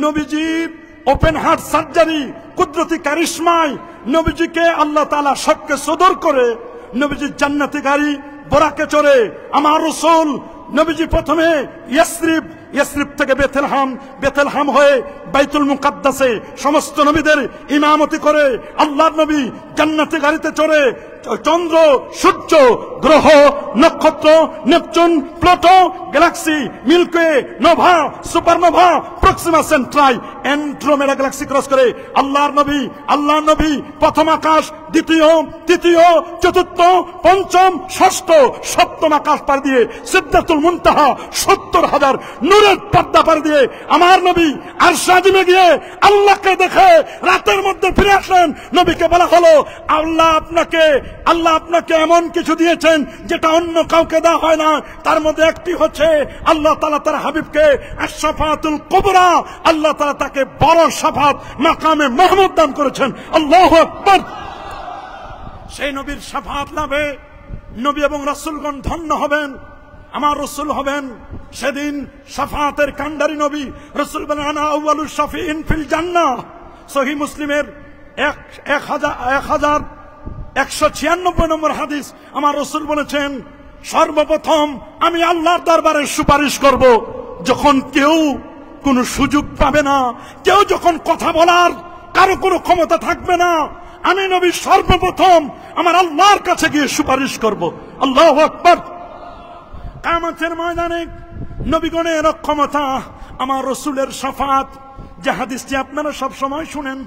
নবীজির ওপেন হার্ট সার্জারি কুদরতি কারিশমায় নবীজিকে আল্লাহ তাআলা শক্কে সদর করে নবীজির জান্নাতি গাড়ি বোরাকে চড়ে আমার রাসূল নবীজি প্রথমে ইয়াসরিব থেকে বেথলহাম হয়ে বাইতুল মুকাদ্দাসে সমস্ত নবীদের ইমামতি করে আল্লাহর নবী জান্নাতি গাড়িতে চড়ে চন্দ্র, সূর্য, গ্রহ, নক্ষত্র, Neptune, Pluto, galaxy, Milky Way, nova, supernova, Proxima Centauri, Andromeda galaxy cross করে আল্লাহর নবী প্রথম আকাশ, দ্বিতীয়, তৃতীয়, চতুর্থ, পঞ্চম, ষষ্ঠ, সপ্তম আকাশ পার দিয়ে সিদরাতুল মুনতাহা 70,000 নূরের পর্দা পার দিয়ে আমার নবী আরশ আজিমে গিয়ে আল্লাহকে দেখে রাতের মধ্যে ফিরে আসলেন। নবীকে বলা হলো, আল্লাহ আপনাকে এমন কিছু দিয়েছেন যেটা অন্য কাউকে দেওয়া হয় না। তার মধ্যে একটি হচ্ছে আল্লাহ তাআলা তার হাবিবকে আশ-শাফাআতুল কুবরা, আল্লাহ তাআলা তাকে বড় শাফাআত মাকামে মাহমুদ দান করেছেন। আল্লাহু আকবার। সেই নবীর শাফাআত লাভে নবী এবং রাসূলগণ ধন্য হবেন। আমার রাসূল হবেন সেদিন শাফাআতের কান্ডারি নবী। রাসূল বলেন আনা আউয়ালুশ শাফিঈন ফিল জান্নাহ। সহিহ মুসলিমের 1196 নম্বর হাদিস। আমার রাসূল বলেছেন সর্বপ্রথম আমি আল্লাহর দরবারে সুপারিশ করব যখন কেউ কোনো সুযোগ পাবে না, কেউ যখন কথা বলার কারো কোনো ক্ষমতা থাকবে না, আমি নবী সর্বপ্রথম আমার আল্লাহর কাছে গিয়ে সুপারিশ করব। আল্লাহু আকবার। কিয়ামতের ময়দানে নবীগণের ক্ষমতা, আমার রাসূলের শাফাআত, যে হাদিসটি আপনারা সব সময় শুনেন।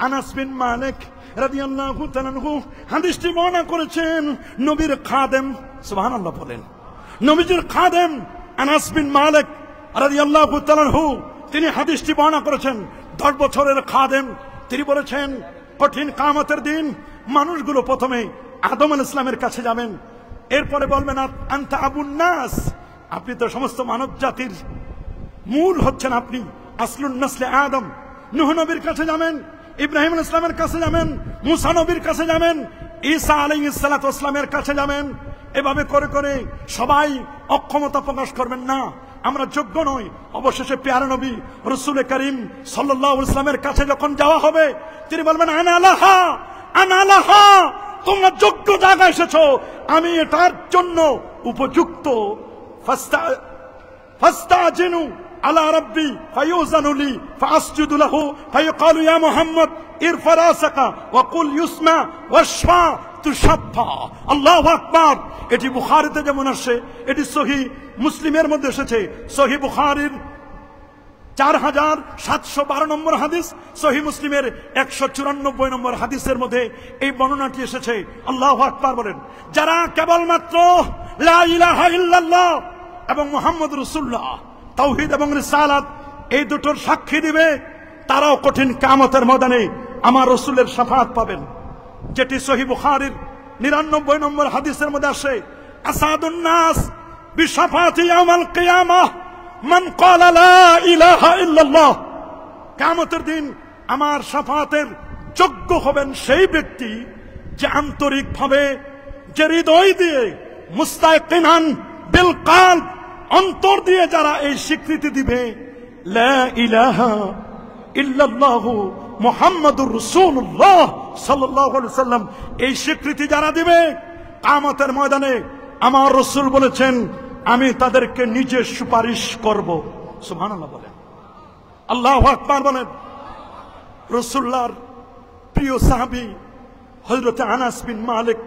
আনাস বিন মালিক রাদিয়াল্লাহু তাআলা আনহু হাদিসটি বর্ণনা করেছেন। নবীর খাদেম, সুবহানাল্লাহ বলেন, নবীজির খাদেম আনাস বিন মালিক রাদিয়াল্লাহু তাআলা আনহু তিনি হাদিসটি বর্ণনা করেছেন। 10 বছরের খাদেম। তিনি বলেছেন কঠিন কিয়ামতের দিন মানুষগুলো প্রথমে আদম আলাইহিস সালামের কাছে যাবেন, এরপরে বলবেন আনতা আবুন নাস, আপনি তো সমস্ত মানব জাতির মূল হচ্ছেন, আপনি আসলুন নসলে আদম। নূহ নবীর কাছে যাবেন, ইব্রাহিম আলাইহিস সালামের কাছে যাবেন, মুসা নবীর কাছে যাবেন, ঈসা আলাইহিস সালাতু ওয়াস সালামের কাছে যাবেন। এভাবে করে করে সবাই অক্ষমতা প্রকাশ করবেন, না আমরা যোগ্য নই। অবশেষে প্যারা নবী রাসূল করিম সাল্লাল্লাহু আলাইহি ওয়াসাল্লামের কাছে যখন যাওয়া হবে, তিনি বলবেন আনা লাহা, আনা লাহা, তোমরা যোগ্য জায়গায় এসেছো, আমি এটার জন্য উপযুক্ত। ফাস্তাজিনু আলা রাব্বি ফায়ুযানু লি ফাসজুদু লাহু ফায়ুকালু ইয়া মুহাম্মদ ইরফা রাসাকা ওয়া কুল ইউসমা ওয়াশফা তুশাফা। আল্লাহু আকবার। এটি বুখারীতে যেমন আসে, এটি সহিহ মুসলিমের মধ্যে এসেছে। সহিহ বুখারীর 4712 নম্বর হাদিস, সহিহ মুসলিমের 194 নম্বর হাদিসের মধ্যে এই বর্ণনাটি এসেছে। আল্লাহু আকবার বলেন। যারা কেবলমাত্র লা ইলাহা ইল্লাল্লাহ এবং মুহাম্মদুর রাসূলুল্লাহ, তাওহীদ এবং রিসালাত, এই দুটোর সাক্ষী দিবে, তারাও কঠিন কিয়ামতের ময়দানে আমার রাসূলের শাফাআত পাবেন। যেটি সহিহ বুখারীর 99 নম্বর হাদিসের মধ্যে আসে, আসাদুন নাস বিশাফাতি ইয়াউমাল কিয়ামাহ মান ক্বালা লা ইলাহা ইল্লাল্লাহ। কিয়ামতের দিন আমার শাফাআতের যোগ্য হবেন সেই ব্যক্তি যে আন্তরিকভাবে, যে হৃদয় দিয়ে, মুস্তায়কিনান বিল কলব, অন্তর দিয়ে যারা এই স্বীকৃতি দিবে লা ইলাহা ইল্লাল্লাহু মুহাম্মাদুর রাসূলুল্লাহ সাল্লাল্লাহু আলাইহি ওয়াসাল্লাম, এই স্বীকৃতি যারা দিবে কিয়ামতের ময়দানে আমার রাসূল বলেছেন আমি তাদেরকে নিজে সুপারিশ করব। সুবহানাল্লাহ বলেন, আল্লাহু আকবার বলেন। রাসূলুল্লাহর প্রিয় সাহাবী হযরত আনাস বিন মালিক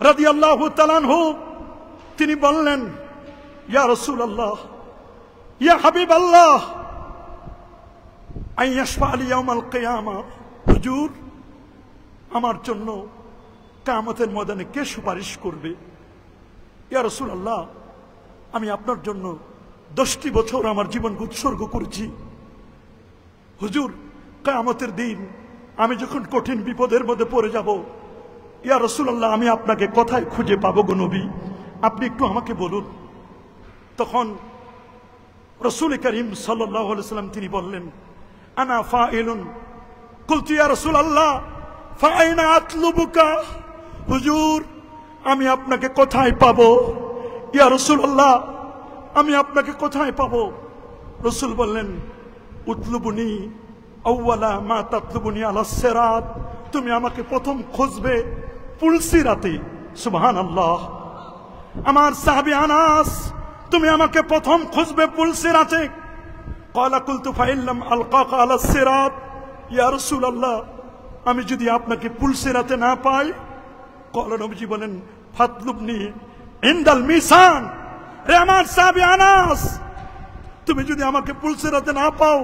রাদিয়াল্লাহু তাআলা আনহু তিনি বললেন ইয়া রাসূলুল্লাহ, ইয়া হাবিবাল্লাহ, আইয়াশফা লি ইয়াউমাল কিয়ামা, হুজুর আমার জন্য কিয়ামতের ময়দানে কে সুপারিশ করবে? ইয়া রাসূলুল্লাহ, আমি আপনার জন্য 10টি বছর আমার জীবনকে উৎসর্গ করেছি। হুজুর কিয়ামতের দিন আমি যখন কঠিন বিপদের মধ্যে পড়ে যাব, ইয়া রাসূলুল্লাহ আমি আপনাকে কোথায় খুঁজে পাবো গো নবী, আপনি একটু আমাকে বলুন। তখন রাসূল করিম সাল্লাল্লাহু আলাইহি ওয়াসাল্লাম তিনি বললেন আনা ফাইলুন। কুলতু ইয়া রাসূলুল্লাহ ফাআইনা আতলুবুকা, হুজুর আমি আপনাকে কোথায় পাবো? ইয়া রাসূলুল্লাহ আমি আপনাকে কোথায় পাবো? রাসূল বললেন উতলুবুনি আউওয়ালা মা তাতলুবুনি আলাস সিরাত, তুমি আমাকে প্রথম খুঁজবে পুলসিরাতে। সুবহানাল্লাহ। আমার সাহাবী আনাস, তুমি আমাকে প্রথম খুঁজবে পুলসিরাতে। ক্বালা কুলতু ফাইল্লাম আলকাকা আলাস সিরাত, ইয়া রাসূলুল্লাহ আমি যদি আপনাকে পুলসিরাতে না পাই, ক্বালা নবীজি বলেন ফাতলুবনি ইনদাল মিসান। রে আমার সাহাবী আনাস, তুমি যদি আমাকে পুলসিরাতে না পাও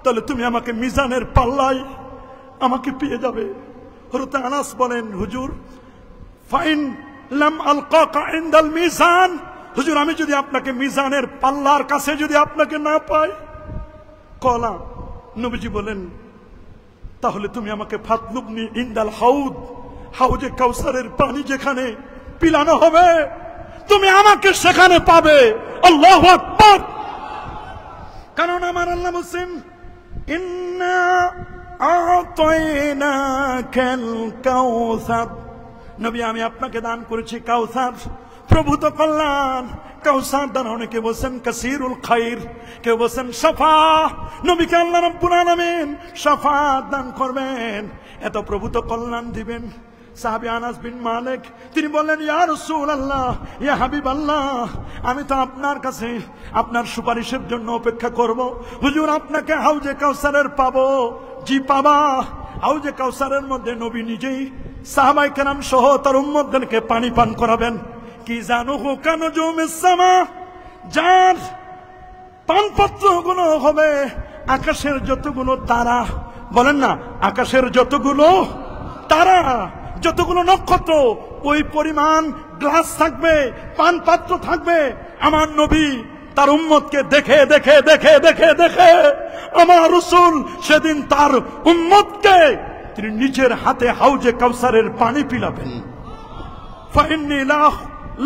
তাহলে তুমি আমাকে মিজানের পাল্লায় আমাকে পেয়ে যাবে। হযরত আনাস বলেন হুজুর ফাইন লাম আলকাকা ইনদাল মিজান, হুজুর আমি যদি আপনাকে মিজানের পাল্লার কাছে যদি আপনাকে না পাই, কলা নবীজি বলেন তাহলে তুমি আমাকে ফাতলুবনি ইনদাল হাউদ, হাউজে কাউসারের পানি যেখানে পিলানো হবে তুমি আমাকে সেখানে পাবে। আল্লাহু আকবার। কারণ আমার আল্লাহ বলেন ইন্না আ'তাইনাকাল কাউসার, নবী আমি আপনাকে দান করেছি কাউসার, প্রভূত কল্যাণ, কাউসার দ্বারা, অনেকে বলছেন কাসিরুল খাইর, কেউ বলছেন শাফা, নবীকে আল্লাহ রাব্বুল আলামিন শাফাত দান করবেন, এত প্রভূত কল্যাণ দিবেন। সাহাবী আনাস বিন মালিক তিনি বললেন, ইয়া রাসূলুল্লাহ, ইয়া হাবিবাল্লাহ, আমি তো আপনার কাছে আপনার সুপারিশের জন্য অপেক্ষা করব। হুজুর, আপনাকে হাউজে কাউসারের পাবো? জি পাবা। হাউজে কাউসারের মধ্যে নবী নিজেই সাহাবায়ে কেরাম সহ তার উম্মতদেরকে পানি পান করাবেন। কি জানুহু কানুজুমিস সামা, যার পানপাত্রগুলো হবে আকাশের যতগুলো তারা, বলেন না, আকাশের যতগুলো তারা, যতগুলো নক্ষত্র, ওই পরিমাণ গ্লাস থাকবে, পান পাত্র থাকবে। আমার নবী তার উম্মতকে দেখে দেখে দেখে দেখে দেখে আমার রাসূল সেদিন তার উম্মতকে তিনি নিজের হাতে হাউজে কাউসারের পানি পিলাবেন। ফাইন্নী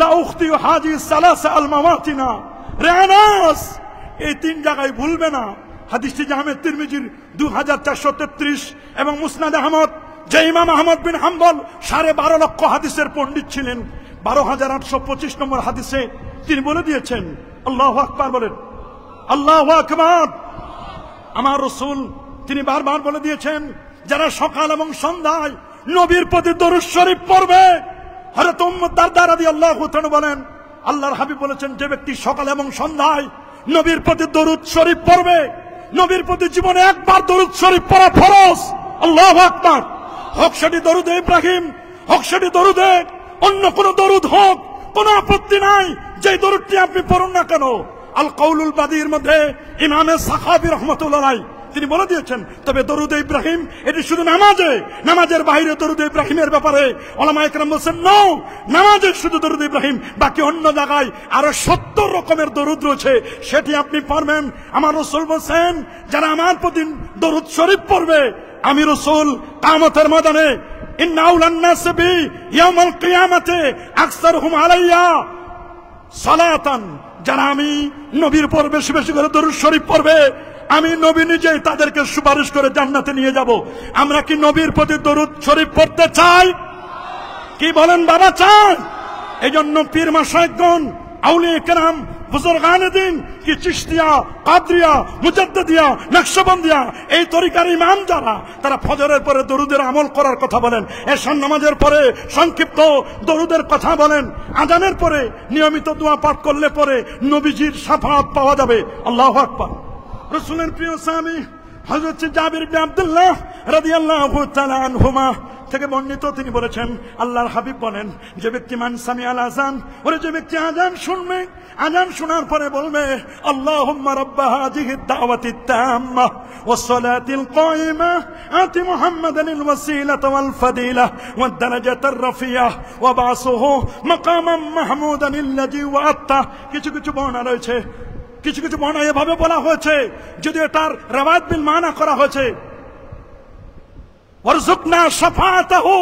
লা উখতি হাজি সালাসা আল মাওয়াতিনা, রেনাস, এই তিন জায়গায় ভুলবে না। হাদিসটি জামে তিরমিজির 2433 এবং মুসনাদ আহমদ, যে ইমাম আহমদ বিন হাম্বল 12.5 লক্ষ হাদিসের পণ্ডিত ছিলেন, 12,825 নম্বর হাদিসে তিনি বলে দিয়েছেন, আল্লাহু আকবার বলেন, আল্লাহু আকবার। আমার রাসূল তিনি বারবার বলে দিয়েছেন, যারা সকাল এবং সন্ধ্যায় নবীর প্রতি দরুদ শরীফ পড়বে, হযরত উম্মু দারদা রাদিয়াল্লাহু তাআলা বলেন, আল্লাহর হাবিব বলেছেন, যে ব্যক্তি সকাল এবং সন্ধ্যায় নবীর প্রতি দরুদ শরীফ পড়বে, নবীর প্রতি জীবনে একবার দরুদ শরীফ পড়া ফরজ। আল্লাহু আকবার। হোক সেটি দরুদে ইব্রাহিম, হোক সেটি দরুদে অন্য কোন দরুদ হোক, কোন আপত্তি নাই, যে দরুদটি আপনি পড়ুন না কেন। আল কাউলুল বাদীর মধ্যে ইমামে সাখাবী রাহমাতুল্লাহ আলাইহি তিনি বলে দিয়েছেন, তবে দরুদে ইব্রাহিম এটি শুধু নামাজে, নামাজের বাইরে দরুদে ইব্রাহিমের ব্যাপারে ওলামায়ে কেরাম বলেছেন, নো, নামাজে শুধু দরুদ ইব্রাহিম, বাকি অন্য জায়গায় আরো 70 রকমের দরুদ রয়েছে, সেটি আপনি পড়বেন। আমার রাসূল বলেন, যারা আমার প্রতি দরুদ শরীফ পড়বে, আমি রাসূল কিয়ামতের ময়দানে ইন্না আউলান নাস বি ইয়াউমাল কিয়ামাতে আকসারুহুম আলাইয়া সালাতান, যারা আমি নবীর উপর বেশি বেশি করে দরুদ শরীফ পড়বে, আমি নবী নিজেই তাদেরকে সুপারিশ করে জান্নাতে নিয়ে যাব। আমরা কি নবীর প্রতি দরুদ শরীফ পড়তে চাই? কি বলেন বাবা, চাই? এইজন্য পীর মাশায়েখগণ, আউলিয়া কেরাম, বুজুর্গানে দিন, কি চিশতিয়া, কাদরিয়া, মুজাদ্দিদিয়া, নকশবন্দিয়া, এই তরিকার ইমাম যারা, তারা ফজরের পরে দরুদের আমল করার কথা বলেন, এশার নামাজের পরে সংক্ষিপ্ত দরুদের কথা বলেন, আজানের পরে নিয়মিত দোয়া পাঠ করলে পরে নবীজির শাফাআত পাওয়া যাবে। আল্লাহু আকবার। রাসূলের প্রিয় সাহাবী হযরত জাবির ইবনে আব্দুল্লাহ রাদিয়াল্লাহু তাআলা আনহুমা থেকে বর্ণিত, তিনি বলেছেন, আল্লাহর হাবিব বলেন, যে ব্যক্তি মান সামিআল আযান, ওরে যে ব্যক্তি আযান শুনবে, আযান শোনার পরে বলবে, আল্লাহুম্মা রাব্বা হাযিহিদ দাওয়াতিত তাম্মা ওয়াস সালাতিল কায়িমা আতি মুহাম্মাদানিল ওয়াসিলাতা ওয়াল ফাদিলা ওয়াদ দারাজাতার রাফিয়াহ ওয়া বাসুহু মাকামান মাহমুদানিল্লাযী ওয়া'আতা। কিছু কিছু বর্ণনা রয়েছে, কিছু কিছু বর্ণনা এভাবে বলা হয়েছে, যদি এটার রিওয়ায়াত বিল মানা করা হয়েছে, ওয়ারযুকনা শাফাআতাহু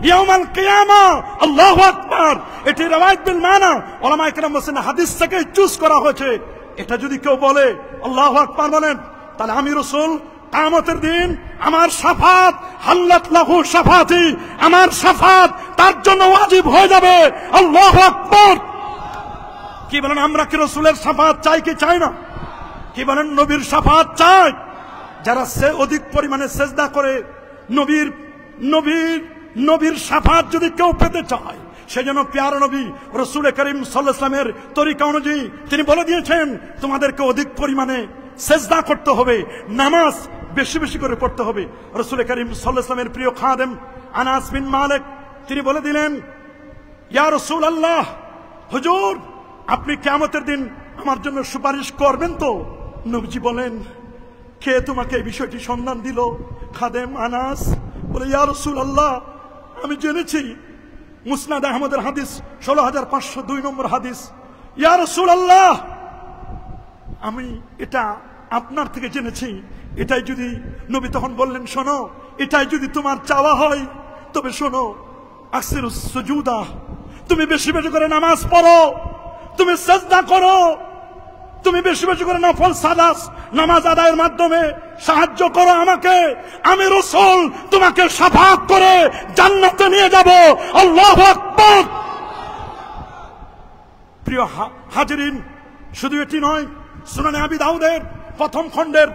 ইয়াউমাল কিয়ামা। আল্লাহু আকবার। এটি রিওয়ায়াত বিল মানা, উলামায়ে কেরাম বলেন হাদিস থেকে চুজ করা হয়েছে। এটা যদি কেউ বলে, আল্লাহু আকবার বলেন, তাহলে আমি রাসূল কিয়ামতের দিন আমার শাফাত, হাল্লাত লাহু শাফাতি, আমার শাফাত তার জন্য ওয়াজিব হয়ে যাবে। আল্লাহু আকবার। কি বলেন, আমরা কি রাসূলের শাফাত চাই কি চাই না? কি বলেন, নবীর শাফাত চাই? যারা অধিক পরিমাণে সেজদা করে নবীর নবীর নবীর শাফাত যদি কেউ পেতে চায়, সেজন্য প্যারা নবী রাসূল করিম সাল্লাল্লাহু আলাইহি ওয়াসাল্লামের তরিকা অনুযায়ী তিনি বলে দিয়েছেন, তোমাদেরকে অধিক পরিমাণে সেজদা করতে হবে, নামাজ বেশি বেশি করে পড়তে হবে। রাসূল করিম সাল্লাল্লাহু আলাইহি ওয়াসাল্লামের প্রিয় খাদেম আনাস বিন মালিক তিনি বলে দিলেন, ইয়া রাসূলুল্লাহ, হুজুর আপনি কিয়ামতের দিন আমার জন্য সুপারিশ করবেন তো? নবীজি বলেন, কে তোমাকে এই বিষয়টি সন্ধান দিল? খাদেম আনাস বলে, ইয়া রাসূলুল্লাহ, আমি জেনেছি, মুসনাদ আহমদের হাদিস 16502 নম্বর হাদিস। ইয়া রাসূলুল্লাহ, আমি এটা আপনার থেকে জেনেছি। এটাই যদি, নবী তখন বললেন, শোনো, এটাই যদি তোমার চাওয়া হয় তবে শোনো, আকসিরুস সুজুদা, তুমি বেশি বেশি করে নামাজ পড়ো, তুমি সিজদা করো, তুমি বেশি বেশি করে নফল সালাত নামাজ আদায়ের মাধ্যমে সাহায্য করো আমাকে, আমি রাসূল তোমাকে শাফাআত করে জান্নাতে নিয়ে যাব। আল্লাহু আকবার। প্রিয় হাজিরিন, শুধু এটি নয়, সুনানে আবি দাউদের প্রথম খণ্ডের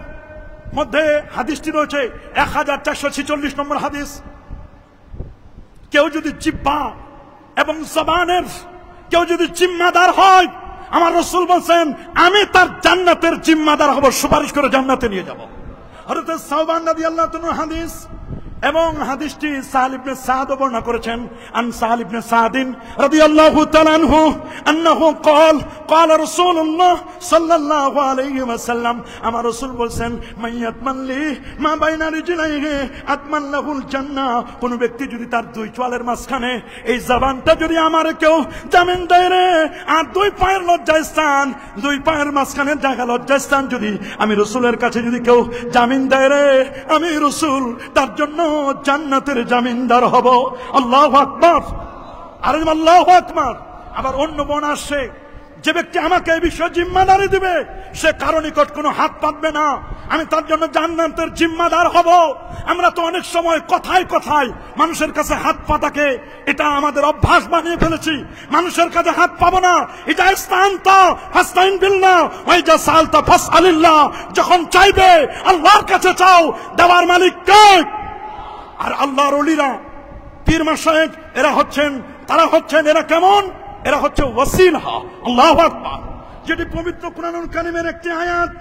মধ্যে হাদিসটি রয়েছে 1446 নম্বর হাদিস। কেউ যদি জিহ্বা এবং জবানের কেউ যদি জিম্মাদার হয়, আমার রাসূল বলেন আমি তার জান্নাতের জিম্মাদার হব, সুপারিশ করে জান্নাতে নিয়ে যাব। হযরত সাওবান রাদিয়াল্লাহু তাআলা হাদিস, এবং হাদিসটি সাহাল ইবনে সাদ বর্ণনা করেছেন। আন সাহাল ইবনে সাদিন রাদিয়াল্লাহু তাআলা আনহু আন্নাহু قال قال رسول الله সাল্লাল্লাহু আলাইহি ওয়াসাল্লাম, আমার রাসূল বলেন মাইয়াতমান লি মা বাইনা রিজলাইহি আতমান লাহুল জান্নাহ, কোন ব্যক্তি যদি তার দুই চোয়ালের মাঝখানে এই জবানটা যদি আমার কেউ জামিন দেয় রে, আর দুই পায়ের লজ্জাস্থান, দুই পায়ের মাঝখানে জায়গা লজ্জাস্থান যদি আমি রাসূলের কাছে যদি কেউ জামিন দেয় রে, আমি রাসূল তার জন্য জান্নাতের জামিনদার হব। আল্লাহু আকবার, আর আল্লাহু আকবার। আবার অন্য বর্ণনা আসছে, যে ব্যক্তি আমাকে এই বিষয়ে জিম্মাদারি দিবে সে কারো নিকট কোনো হাত পাতবে না, আমি তার জন্য জান্নাতের জিম্মাদার হব। আমরা তো অনেক সময় কথায় কথায় মানুষের কাছে হাত পাতাকে এটা আমাদের অভ্যাস বানিয়ে ফেলেছি। মানুষের কাছে হাত পাবো না, এটা ইস্তানতা ফাস্তাইন বিল্লাহ ওয়া ইজা সালতা ফাসআলিল্লাহ, যখন চাইবে আল্লাহর কাছে চাও, দেওয়ার মালিক কে? আর আল্লাহর ওলিরা, পীর মাশায়েখ, তারা হচ্ছেন এরা কেমন? এরা হচ্ছে ওয়াসিলা। আল্লাহু আকবার। যেটি পবিত্র কুরআনুল কারীমের একটি আয়াত,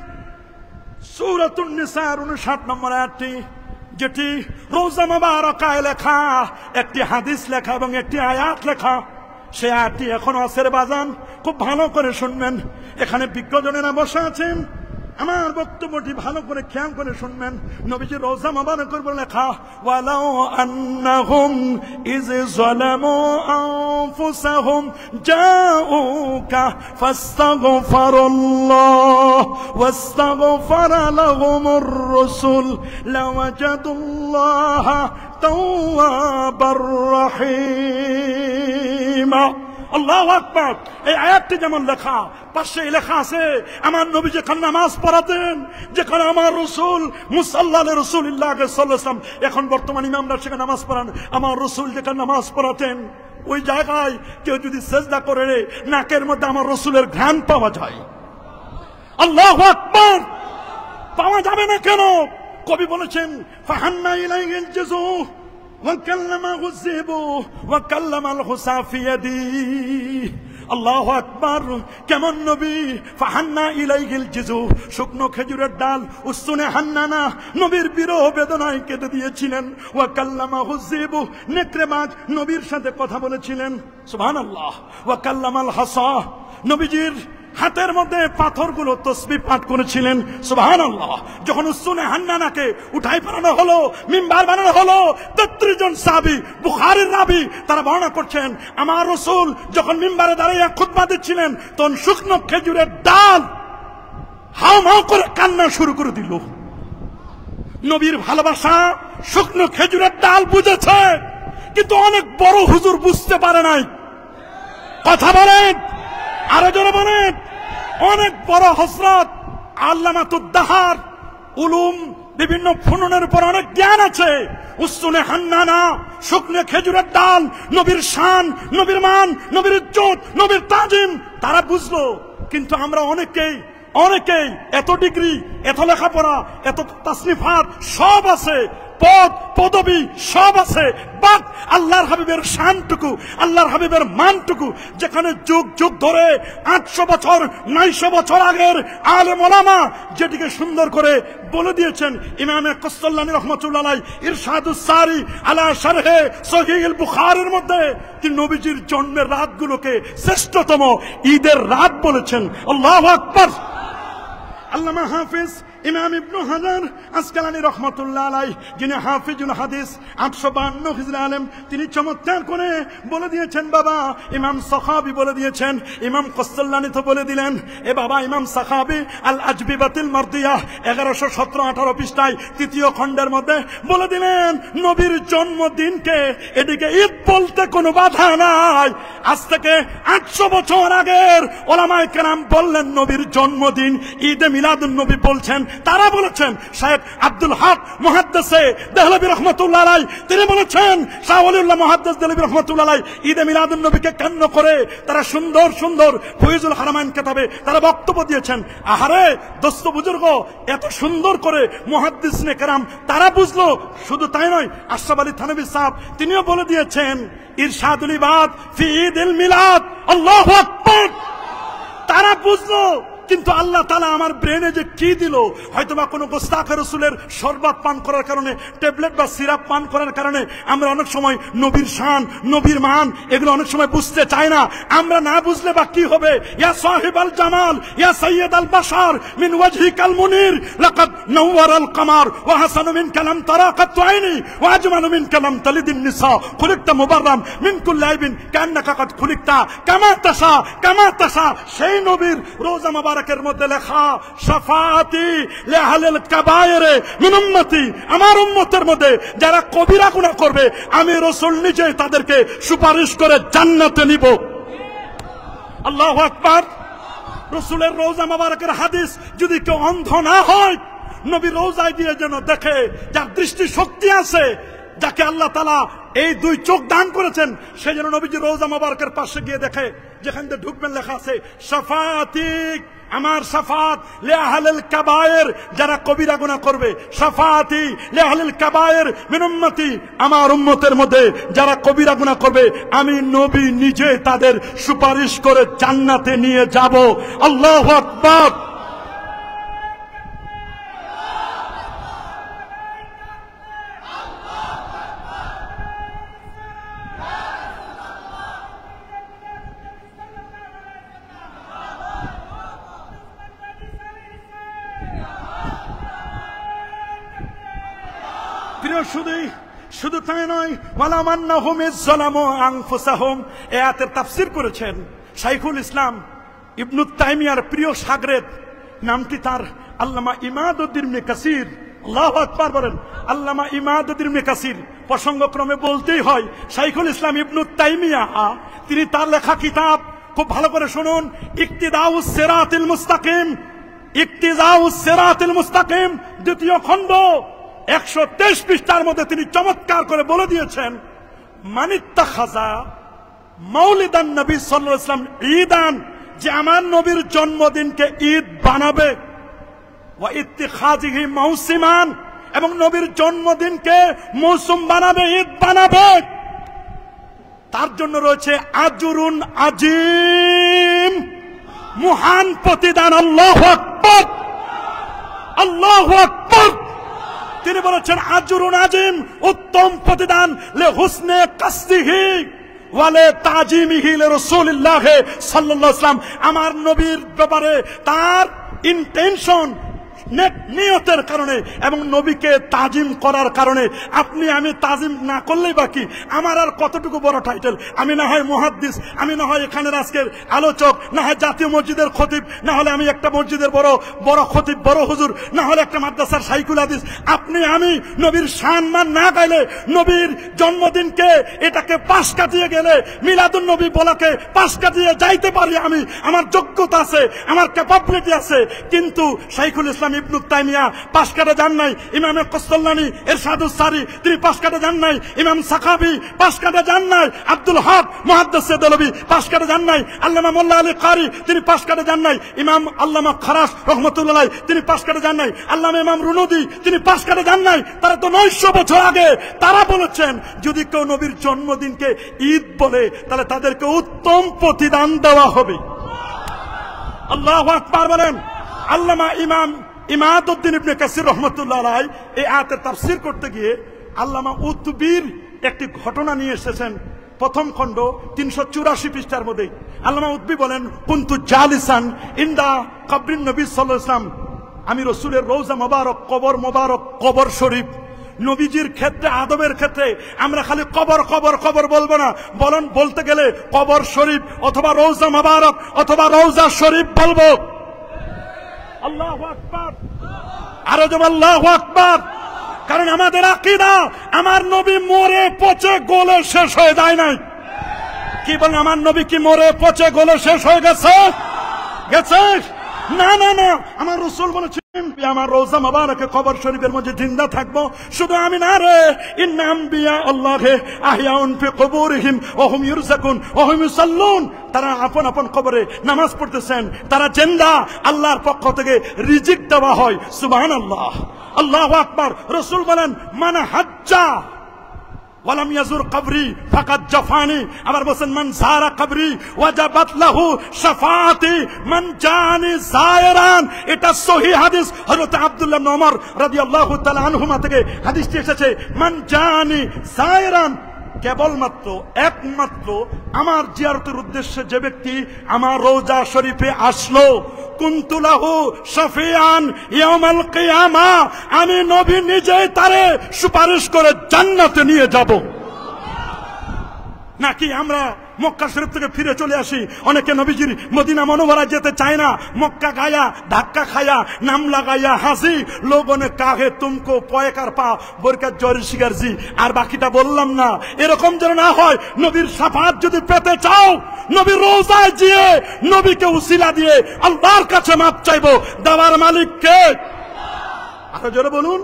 সূরাতুন নিসার 59 নম্বর আয়াতটি, যেটি রওজা মুবারাকায় লেখা, একটি হাদিস লেখা এবং একটি আয়াত লেখা। সেই আয়াতটি এখনো আছে বাজান, খুব ভালো করে শুনবেন। এখানে বিজ্ঞজনেরা বসে আছেন, আমার বক্তব্যটি ভালো করে খেয়াল করে শুনবেন। নবীজি রওজা মুবারকের উপর লেখা, ওয়ালাউ আন্নাহুম ইয যালামু আনফুসাহুম জাউকা ফাস্তাগফিরুল্লাহ ওয়াস্তাগফারা লাহুমুর রাসূল লাওয়াজাদুল্লাহা তাওয়াবার রহিমা। আল্লাহু আকবার। এই আয়াতটি যেমন লেখা, পাশে লেখা আছে আমার নবী যেখানে নামাজ পড়াতেন, যেখানে আমার রাসূল মুসাল্লাহ রাসূলুল্লাহ সাল্লাল্লাহু আলাইহি ওয়াসাল্লাম, এখন বর্তমান ইমামরা সেখানে নামাজ পড়ান, আমার রাসূল যেখানে নামাজ পড়াতেন ওই জায়গায় কেউ যদি সিজদা করে, নাকের মধ্যে আমার রাসূলের ঘ্রাণ পাওয়া যায়। আল্লাহু আকবার। পাওয়া যাবে না কেন? কবি বলেছেন, ফাহান্না ইলাইহিল জুযু وكلمه الذئب وكلم الحصى في يديه। আল্লাহু আকবার। কেমন নবী? ফাহান্না ইলাইহিল জিজু, শুকনো খেজুরের ডাল উসুনে হান্নানা নবীর বিরহ বেদনায় কেটে দিয়েছিলেন। ওয়া কাল্লামাহু যিবু, নেকড়ে বাঘ নবীর সাথে কথা বলেছিলেন। সুবহানাল্লাহ। ওয়া কাল্লামাল হাসা, নবীজির হাতের মধ্যে পাথরগুলো তসবিহ পাঠ করেছিলেন। সুবহানাল্লাহ। যখন উসুনে হান্নানাকে উঠাই বানানো হলো, মিম্বার বানানো হলো, 33 জন সাহাবী, বুখারীর রাবী, তারা বর্ণনা করছেন আমার রাসূল যখন মিম্বারে দাঁড়িয়ে খুতবা দিচ্ছিলেন, তখন শুকনো খেজুরের ডাল হাউমাউ করে কান্না শুরু করে দিল। নবীর ভালোবাসা শুকনো খেজুরের ডাল বুঝেছে, কিন্তু অনেক বড় হুজুর বুঝতে পারে নাই। কথা বলেন, আরো জোরে বলেন। অনেক বড় হযরত আল্লামাতুদ্দাহার, উলুম বিভিন্ন ফুনুনের উপর অনেক জ্ঞান আছে। উসুনে হান্নানা, শুকনো খেজুরের ডাল, নবীর শান, নবীর মান, নবীর ইজ্জত, নবীর তাজিম তারা বুঝলো। কিন্তু আমরা অনেকেই এত ডিগ্রি, এত লেখাপড়া, এত তাসনিফাত সব আছে, পদ পদবী সব আছে, বাট আল্লাহর হাবিবের শানটুকু, আল্লাহর হাবিবের মানটুকু, যেখানে যুগ যুগ ধরে 800 বছর 900 বছর আগের আলেম ওলামা যেটিকে সুন্দর করে বলে দিয়েছেন। ইমামে কসল্লানী রহমাতুল্লাহ আলাইহি ইরশাদুস সারি আলা শারহে সহিহুল বুখারীর মধ্যে তিনি নবীজির জন্মের রাতগুলোকে শ্রেষ্ঠতম ঈদের রাত বলেছেন। আল্লাহু আকবার। আল্লামা হাফিজ ইমাম ইবনে হাজার আসকালানী রহমাতুল্লাহ আলাইহি, যিনি হাফিজুল হাদিস 852 হিজরি আলেম, তিনি চমৎকার করে বলে দিয়েছেন বাবা। ইমাম সাখাবী বলে দিয়েছেন, ইমাম কসল্লানী তো বলে দিলেন। এ বাবা, ইমাম সাখাবী আল আজবিবাতিল মারদিয়াহ 1117-18 পৃষ্ঠায় 3য় খণ্ডের মধ্যে বলে দিলেন নবীর জন্মদিনকে এদিকে ঈদ বলতে কোনো বাধা নাই। আজ থেকে 800 বছর আগের ওলামায়ে কেরাম বললেন নবীর জন্মদিন ঈদে মিলাদুন নবী বলছেন, তারা বলেছেন। শায়েখ আব্দুল হক মুহাদ্দিসে দেহলভী রাহমাতুল্লাহ আলাইহি তিনি বলেছেন, শাহ ওলিউল্লাহ মুহাদ্দিস দেহলভী রাহমাতুল্লাহ আলাইহি ঈদে মিলাদুন নবীকে কেন্দ্র করে তারা সুন্দর সুন্দর ফয়জুল হারামাইন কিতাবে তারা বক্তব্য দিয়েছেন। আহারে দোস্ত বুজুর্গ, এত সুন্দর করে মুহাদ্দিসনে কেরাম তারা বুঝলো। শুধু তাই নয়, আশরাফ আলী থানভী সাহেব তিনিও বলে দিয়েছেন ইরশাদুল ইবাদ ফি ঈদুল মিলাদ, আল্লাহু আকবার। তারা বুঝলো, কিন্তু আল্লাহ তাআলা আমার ব্রেনে যে কি দিল, হয়তোবা কোনো গোস্তাখে রাসূলের শরবত পান করার কারণে, ট্যাবলেট বা সিরাপ পান করার কারণে আমরা অনেক সময় নবীর শান, নবীর মান এগুলো অনেক সময় বুঝতে চাই না। আমরা না বুঝলে বা কি হবে? ইয়া সাহিবাল জামাল ইয়া সাইয়্যিদাল বাশার মিন ওয়াজহিকাল মুনির লাকাদ নাওয়ারাল কামার ওয়া হাসানু মিন কালাম তারাকাত আইনি ওয়া আজমালু মিন কালাম তালিদিন নিসা খুলিকতা মুবাররাম মিন কুল্লি আইবিন কান্নাকা কাদ খুলিকতা কামা তাশা। সেই নবীর রোজা মুবারকের মধ্যে লেখা শাফাআতি লিআহলিল কাবায়ের মিন উম্মতি, আমার উম্মতের মধ্যে যারা কবিরা গুনাহ করবে আমি রাসূল নিজে তাদেরকে সুপারিশ করে জান্নাতে নিব। আল্লাহু আকবার। রাসূলের রওজা মুবারকের হাদিস যদি কেউ অন্ধ না হয়, নবীর রওজায় দিয়ে যেন দেখে, যার দৃষ্টি শক্তি আছে, যাকে আল্লাহ তাআলা এই দুই চোখ দান করেছেন, সে যেন নবীজির রওজা মুবারকের পাশে গিয়ে দেখে যেখান থেকে ঢুকবেন লেখা আছে শাফাআতি, আমার শাফাত লিআহলিল কাবায়ের, যারা কবিরা গুনাহ করবে, শাফাআতি লিআহলিল কাবায়ের মিন উম্মতি, আমার উম্মতের মধ্যে যারা কবিরা গুনাহ করবে আমি নবী নিজে তাদের সুপারিশ করে জান্নাতে নিয়ে যাব। আল্লাহু আকবার। শুধু তাই নয়, ওয়ালামান্নাহুম ইযলামু আনফুসাহুম, এই আয়াতের তাফসীর করেছেন শাইখুল ইসলাম ইবনু তাইমিয়ার প্রিয় শাগরেদ, নামটি তার আল্লামা ইমাদউদ্দিন ইবনে কাসির। আল্লাহু আকবার বলেন। আল্লামা ইমাদউদ্দিন ইবনে কাসির, প্রসঙ্গক্রমে বলতেই হয় শাইখুল ইসলাম ইবনু তাইমিয়া, তিনি তার লেখা কিতাব খুব ভালো করে শুনুন, ইক্তিদাউস সিরাতিল মুস্তাকিম, ইক্তিদাউস সিরাতিল মুস্তাকিম দ্বিতীয় খণ্ড 123 পৃষ্ঠার মধ্যে তিনি চমৎকার করে বলে দিয়েছেন, মানিত্তাখাযা মাউলিদান নবী সাল্লাল্লাহু আলাইহি ওয়াসাল্লাম ঈদান, যে আমার নবীর জন্মদিনকে ঈদ বানাবে, ওয়া ইত্তিখাযিহি মাউসিমান, এবং নবীর জন্মদিনকে মৌসুম বানাবে, ঈদ বানাবে, তার জন্য রয়েছে আজরুন আজিম, মহান প্রতিদান। আল্লাহু আকবার, আল্লাহু আকবার। তিনি বলেছেন আজরুন আজিম, উত্তম প্রতিদান, লে হুসনে কাসদিহি ওয়া লে তাজিমিহি লিরাসূলিল্লাহ সাল্লাল্লাহু আলাইহি ওয়াসাল্লাম, আমার নবীর ব্যাপারে তার ইন্টেনশন, নিয়তের কারণে এবং নবীকে তাজিম করার কারণে। আপনি আমি তাজিম না করলেই বাকি, আমার আর কতটুকু বড় টাইটেল, আমি না হয় মুহাদ্দিস, আমি না হয় এখানের আজকের আলোচক, না হয় জাতীয় মসজিদের খতিব, না হলে আমি একটা মসজিদের বড় বড় খতিব, বড় হুজুর, না হলে একটা মাদ্রাসার শাইখুল হাদিস। আপনি আমি নবীর সম্মান না গাইলে, নবীর জন্মদিনকে এটাকে পাশ কাটিয়ে গেলে, মিলাদুন নবী বলাকে পাশ কাটিয়ে যাইতে পারি আমি, আমার যোগ্যতা আছে, আমার ক্যাপাবিলিটি আছে, কিন্তু শাইখুল ইসলাম ইবনু তাইমিয়া পাশ কাটা যান নাই, ইমাম কস্তলানি ইরশাদুস সারি তিনি পাশ কাটা যান নাই, ইমাম সাখাবি পাশ কাটা যান নাই, আব্দুল হক মুহাদ্দিসে দেহলভী পাশ কাটা যান নাই, আল্লামা মোল্লা আলী কারি তিনি পাশ কাটা যান নাই, ইমাম আল্লামা খারাস রহমাতুল্লাহ আলাইহি তিনি পাশ কাটা যান নাই, আল্লামা ইমাম রুনুদি তিনি পাশ কাটা যান নাই। তারা তো 900 বছর আগে তারা বলেছেন যদি কেউ নবীর জন্মদিনকে ঈদ বলে তাহলে তাদেরকে উত্তম প্রতিদান দেওয়া হবে। আল্লাহু আকবার বলেন। আল্লামা ইমাদউদ্দিন ইবনে কাসির রহমাতুল্লাহ আলাইহি এই আয়াতের তাফসীর করতে গিয়ে আল্লামা উতবির একটি ঘটনা নিয়ে এসেছেন, প্রথম খণ্ড 384 পৃষ্ঠার মধ্যে। আল্লামা উতবি বলেন, কুনতু জালিসান ইনদা কবরিন নবী সাল্লাল্লাহু আলাইহি ওয়াসাল্লাম, আমি রাসূলের রওজা মোবারক, কবর শরীফ, নবীজির ক্ষেত্রে, আদবের ক্ষেত্রে আমরা খালি কবর কবর কবর বলবো না, বলতে গেলে কবর শরীফ অথবা রওজা মোবারক অথবা রওজা শরীফ বলবো। আল্লাহু আকবার, আরো জোরে আল্লাহু আকবার। কারণ আমাদের আকীদা, আমার নবী মরে পচে গলে শেষ হয়ে যায় নাই। কি বলেন, আমার নবী কি মরে পচে গলে শেষ হয়ে গেছে? না না না, আমার রাসূল বলেছে আমার রওজা মুবারকে কবর শরীফের মধ্যে জিন্দা থাকবো। শুধু আমি না রে, ইন্না আম্বিয়া আল্লাহে আহিয়াউন ফি কুবুরিহিম ওয়া হুম ইরযাকুন ওয়া হুম ইউসাল্লুন। তারা আপন আপন কবরে নামাজ পড়তেছেন, তারা জিন্দা, আল্লাহর পক্ষ থেকে রিজিক দেওয়া হয়। সুবহানাল্লাহ, আল্লাহু আকবার। রাসূল বলেন, মান হাজ্জা ওয়ালাম ইয়াজুর কবরি ফাকাদ জাফানি। আবার বলেন, মান যারা কবরি ওয়াজাবাত লাহু শাফাআতি মান জানি যায়রান। এটা সহিহ হাদিস, হযরত আব্দুল্লাহ ইবনে ওমর রাদিয়াল্লাহু তাআলা আনহুমা থেকে হাদিসটি এসেছে। মান জানি যায়রান, কেবলমাত্র একমাত্র আমার জিয়ারতের উদ্দেশ্যে যে ব্যক্তি আমার রওজা শরীফে আসলো, কুনতু লাহু শাফিআন ইয়াউমাল কিয়ামা, আমি নবী নিজেই তারে সুপারিশ করে জান্নাতে নিয়ে যাব। নাকি আমরা মক্কা শরীফ থেকে ফিরে চলে আসি, অনেকে নবীজির মদিনা মনোবরা যেতে চায় না, মক্কা গায়া ধাক্কা খায়া নাম লাগাইয়া হাসি লোগনে কাহে তুমকো পয়কার পা বরকাত জরি শিগারজি। আর বাকিটা বললাম না, এরকম যেন না হয়। নবীর শাফাত যদি পেতে চাও, নবীর রওজায় গিয়ে নবীকে উসিলা দিয়ে আল্লাহর কাছে মাপ চাইবো। দেওয়ার মালিক কে? আরো জোরে বলুন।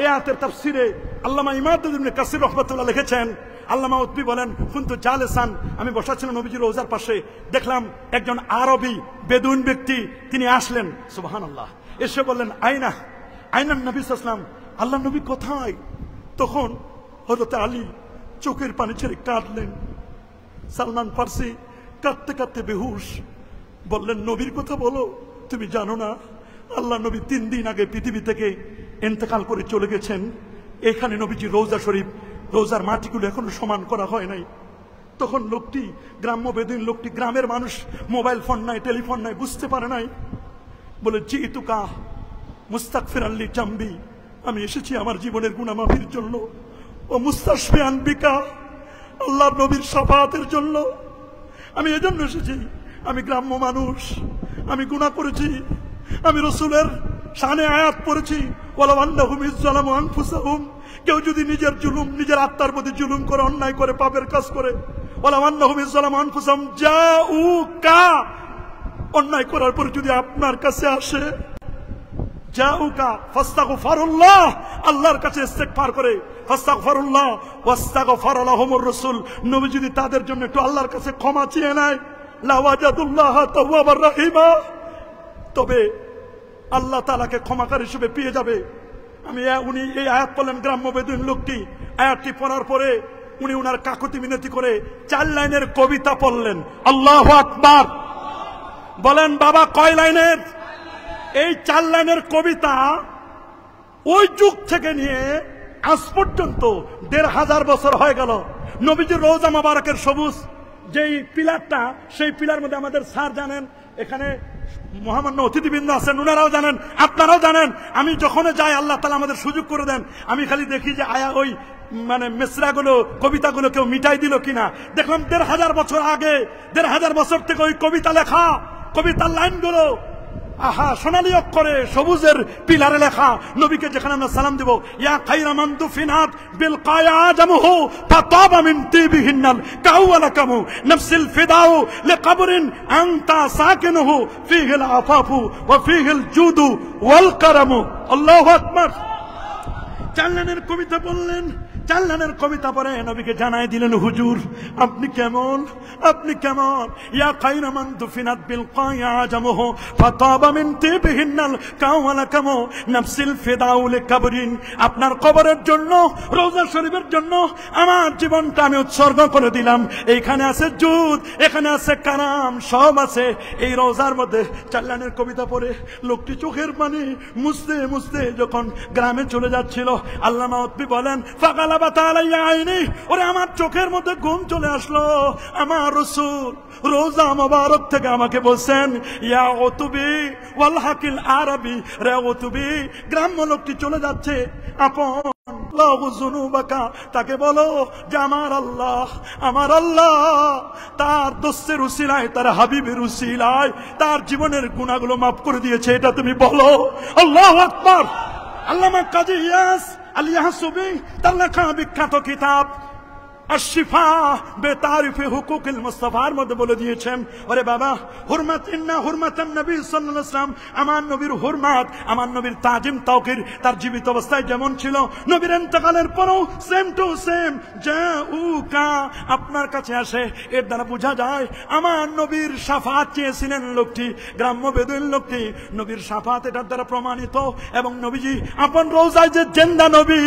এই আয়াতের তাফসিরে আল্লামা ইমাদুদ্দিন ইবনে কাসির রাহমাতুল্লাহ লিখেছেন, আল্লামা উতবি বলেন, কুনতু জালিসান, আমি বসা ছিলাম নবীজির রওজার পাশে, দেখলাম একজন আরবি বেদুইন ব্যক্তি তিনি আসলেন। সুবহানাল্লাহ। এসে বললেন, আইনা আইনান নবী সাল্লাল্লাহু আলাইহি ওয়াসাল্লাম, আল্লাহ নবী কোথায়? তখন হযরত আলী চোখের পানি ছেড়ে কাঁদলেন। সালমান ফারসি কাঁদতে কাঁদতে বেহুশ। বললেন, নবীর কথা বলো, তুমি জানো না আল্লাহ নবী 3 দিন আগে পৃথিবী থেকে ইন্তেকাল করে চলে গেছেন। এখানে নবীজির রওজা শরীফ, রোজার মাটিগুলো এখনো সমান করা হয় নাই। তখন লোকটি, গ্রাম্য বেদুইন লোকটি, গ্রামের মানুষ, মোবাইল ফোন নাই, টেলিফোন নাই, বুঝতে পারে নাই। বলে, জিতুকা মুস্তাগফিরান লি জামবি, আমি এসেছি আমার জীবনের গুনাহ মাফির জন্য, ও মুস্তাশফিয়ান বিকা, আল্লাহর নবীর শাফাআতের জন্য আমি এজন্য এসেছি। আমি গ্রাম্য মানুষ, আমি গুনাহ করেছি, আমি রাসূলের শানে আয়াত পড়েছি, ওয়ালাউ আন্নাহুম ইযলামু আনফুসাহুম, কেউ যদি নিজের জুলুম, নিজের আত্মার প্রতি জুলুম করে, অন্যায় করে, পাপের কাজ করে, ওয়ালাউ আন্নাহুম ইযলামু আনফুসাহুম জাউকা, অন্যায় করার পর যদি আপনার কাছে আসে, জাউকা ফাস্তাগফিরুল্লাহ, আল্লাহর কাছে ইস্তেগফার করে, ফাস্তাগফিরুল্লাহ ওয়াস্তাগফার লাহুমুর রাসূল, নবী যদি তাদের জন্য একটু আল্লাহর কাছে ক্ষমা চেয়ে নেয়, লাওয়াজাদুল্লাহ তাওয়াবার রাহিমা, তবে আল্লাহ তাআলাকে ক্ষমাকারী হিসেবে পেয়ে যাবে। উনি এই আয়াত পড়লেন, গ্রাম্য বেদুইন লোকটি। আয়াতটি পড়ার পরে উনি উনার কাকুতি মিনতি করে 4 লাইনের কবিতা পড়লেন। আল্লাহু আকবার। বলেন বাবা, কয় লাইনের? এই 4 লাইনের কবিতা ওই যুগ থেকে নিয়ে আজ পর্যন্ত 1500 বছর হয়ে গেল। নবীজির রওজা মুবারকের সবুজ যেই পিলারটা, সেই পিলার মধ্যে আমাদের স্যার জানেন, এখানে মহামান্য অতিথিবৃন্দ আছেন, ওনারাও জানেন, আপনারাও জানেন। আমি যখন যাই, আল্লাহ তাআলা আমাদের সুযোগ করে দেন, আমি খালি দেখি যে ওই মানে মেসরাগুলো, কবিতাগুলো কেউ মিটাই দিল কিনা। দেখলাম 1500 বছর আগে, 1500 বছর থেকে ওই কবিতা লেখা, কবিতার লাইনগুলো আহা সোনালী অক্ষরে সবুজের পিলারে লেখা। নবীকে যেখানে আমরা সালাম দেব, ইয়া খায়রা মান দুফিনাত বিল কায়াজামহু ফাতাবা মিন তিবিহিন্নাল কাওয়ালাকামু নাফসিল ফিদাউ লিকবরিন আনতা সাকিনুহু ফিহিল আফাফু ওয়া ফিহিল জুদু ওয়াল কারামু। আল্লাহু আকবার। 4 লাইনের কবিতা বললেন। 4 লাইনের কবিতা পড়ে নবীকে জানাই দিলেন, হুজুর আপনি কেমন, আপনি কেমন? ইয়া খায়রা মান দুফিনাত বিল কায়াজামহু ফাতাবা মিন তিবিহিন্নাল কাওয়ালাকামু নাফসিল ফিদাউ লিকবরিন, আপনার কবরের জন্য, রওজা শরীফের জন্য আমার জীবনটা আমি উৎসর্গ করে দিলাম। এইখানে আছে জুদ, এখানে আছে কারাম, সব আছে এই রওজার মধ্যে। 4 লাইনের কবিতা পড়ে লোকটি চোখের পানি মুছতে মুছতে যখন গ্রামে চলে যাচ্ছিল, আল্লামা উতবি বলেন, ওরে আমার চোখের মধ্যে ঘুম চলে আসলো। আমার রাসূল রওজা মুবারক থেকে আমাকে বলছেন, ইয়া উতবি ওয়াল হাকিল আরবি, রে উতবি, গ্রাম্য লোকটি চলে যাচ্ছে, আপন তাকে বলো যে আমার আল্লাহ, আমার আল্লাহ তার দোস্তের উসিলায়, তার হাবিবের উসিলায় তার জীবনের গুনাহগুলো মাফ করে দিয়েছে, এটা তুমি বলো। আল্লাহু আকবার। আল্লামা কাজী ইয়াস আল ইয়াহসুবি তার লেখা বিখ্যাত কিতাব আশফা বেতারিফে হুকুকুল মুস্তাফার মধ্যে বলে দিয়েছেন, ওরে বাবা, হুরমাত ইন্না হুরমাতান নবী সাল্লাল্লাহু আলাইহি ওয়াসাল্লাম, আমার নবীর হুরমাত, আমার নবীর তাজিম তাওকির তার জীবিত অবস্থায় যেমন ছিল, নবীর ইন্তেকালের পরও সেম টু সেম জাউকা আপনার কাছে আসে। এর দ্বারা বোঝা যায় আমার নবীর শাফাত চেয়েছিলেন লোকটি, গ্রাম্য বেদুইন লোকটি, নবীর শাফাত এটার দ্বারা প্রমাণিত। এবং নবীজি আপন রওজায় যে জিন্দা নবী,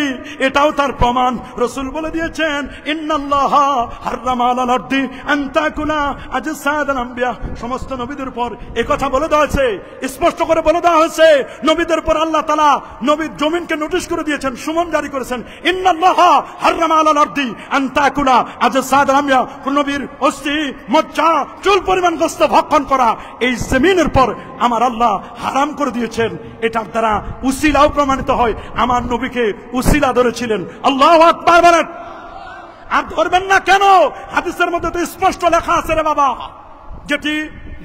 এটাও তার প্রমাণ। রাসূল বলে দিয়েছেন, ইন্নাল্লাহা হারামা আলাল আরদি আন তাকুলা আজসাদাল আম্বিয়া। সমস্ত নবীদের উপর এই কথা বলে দেওয়া হয়েছে, স্পষ্ট করে বলে দেওয়া হয়েছে। নবীদের উপর আল্লাহ তাআলা নবীর জমিনকে নোটিশ করে দিয়েছেন, সুমন জারি করেছেন, ইন্নাল্লাহা হারামা আলাল আরদি আন তাকুলা আজসাদাল আম্বিয়া। নবীর অস্থি, মজ্জা, চুল পরিমাণ গোশত ভক্ষণ করা এই জমিনের পর আমার আল্লাহ হারাম করে দিয়েছেন। এটার দ্বারা উসিলাও প্রমাণিত হয়, আমার নবীকে উসিলা ধরেছিলেন। আল্লাহু আকবার বলেন। আর ধরবেন না কেন? হাদিসের মধ্যে তো স্পষ্ট লেখা আছে রে বাবা,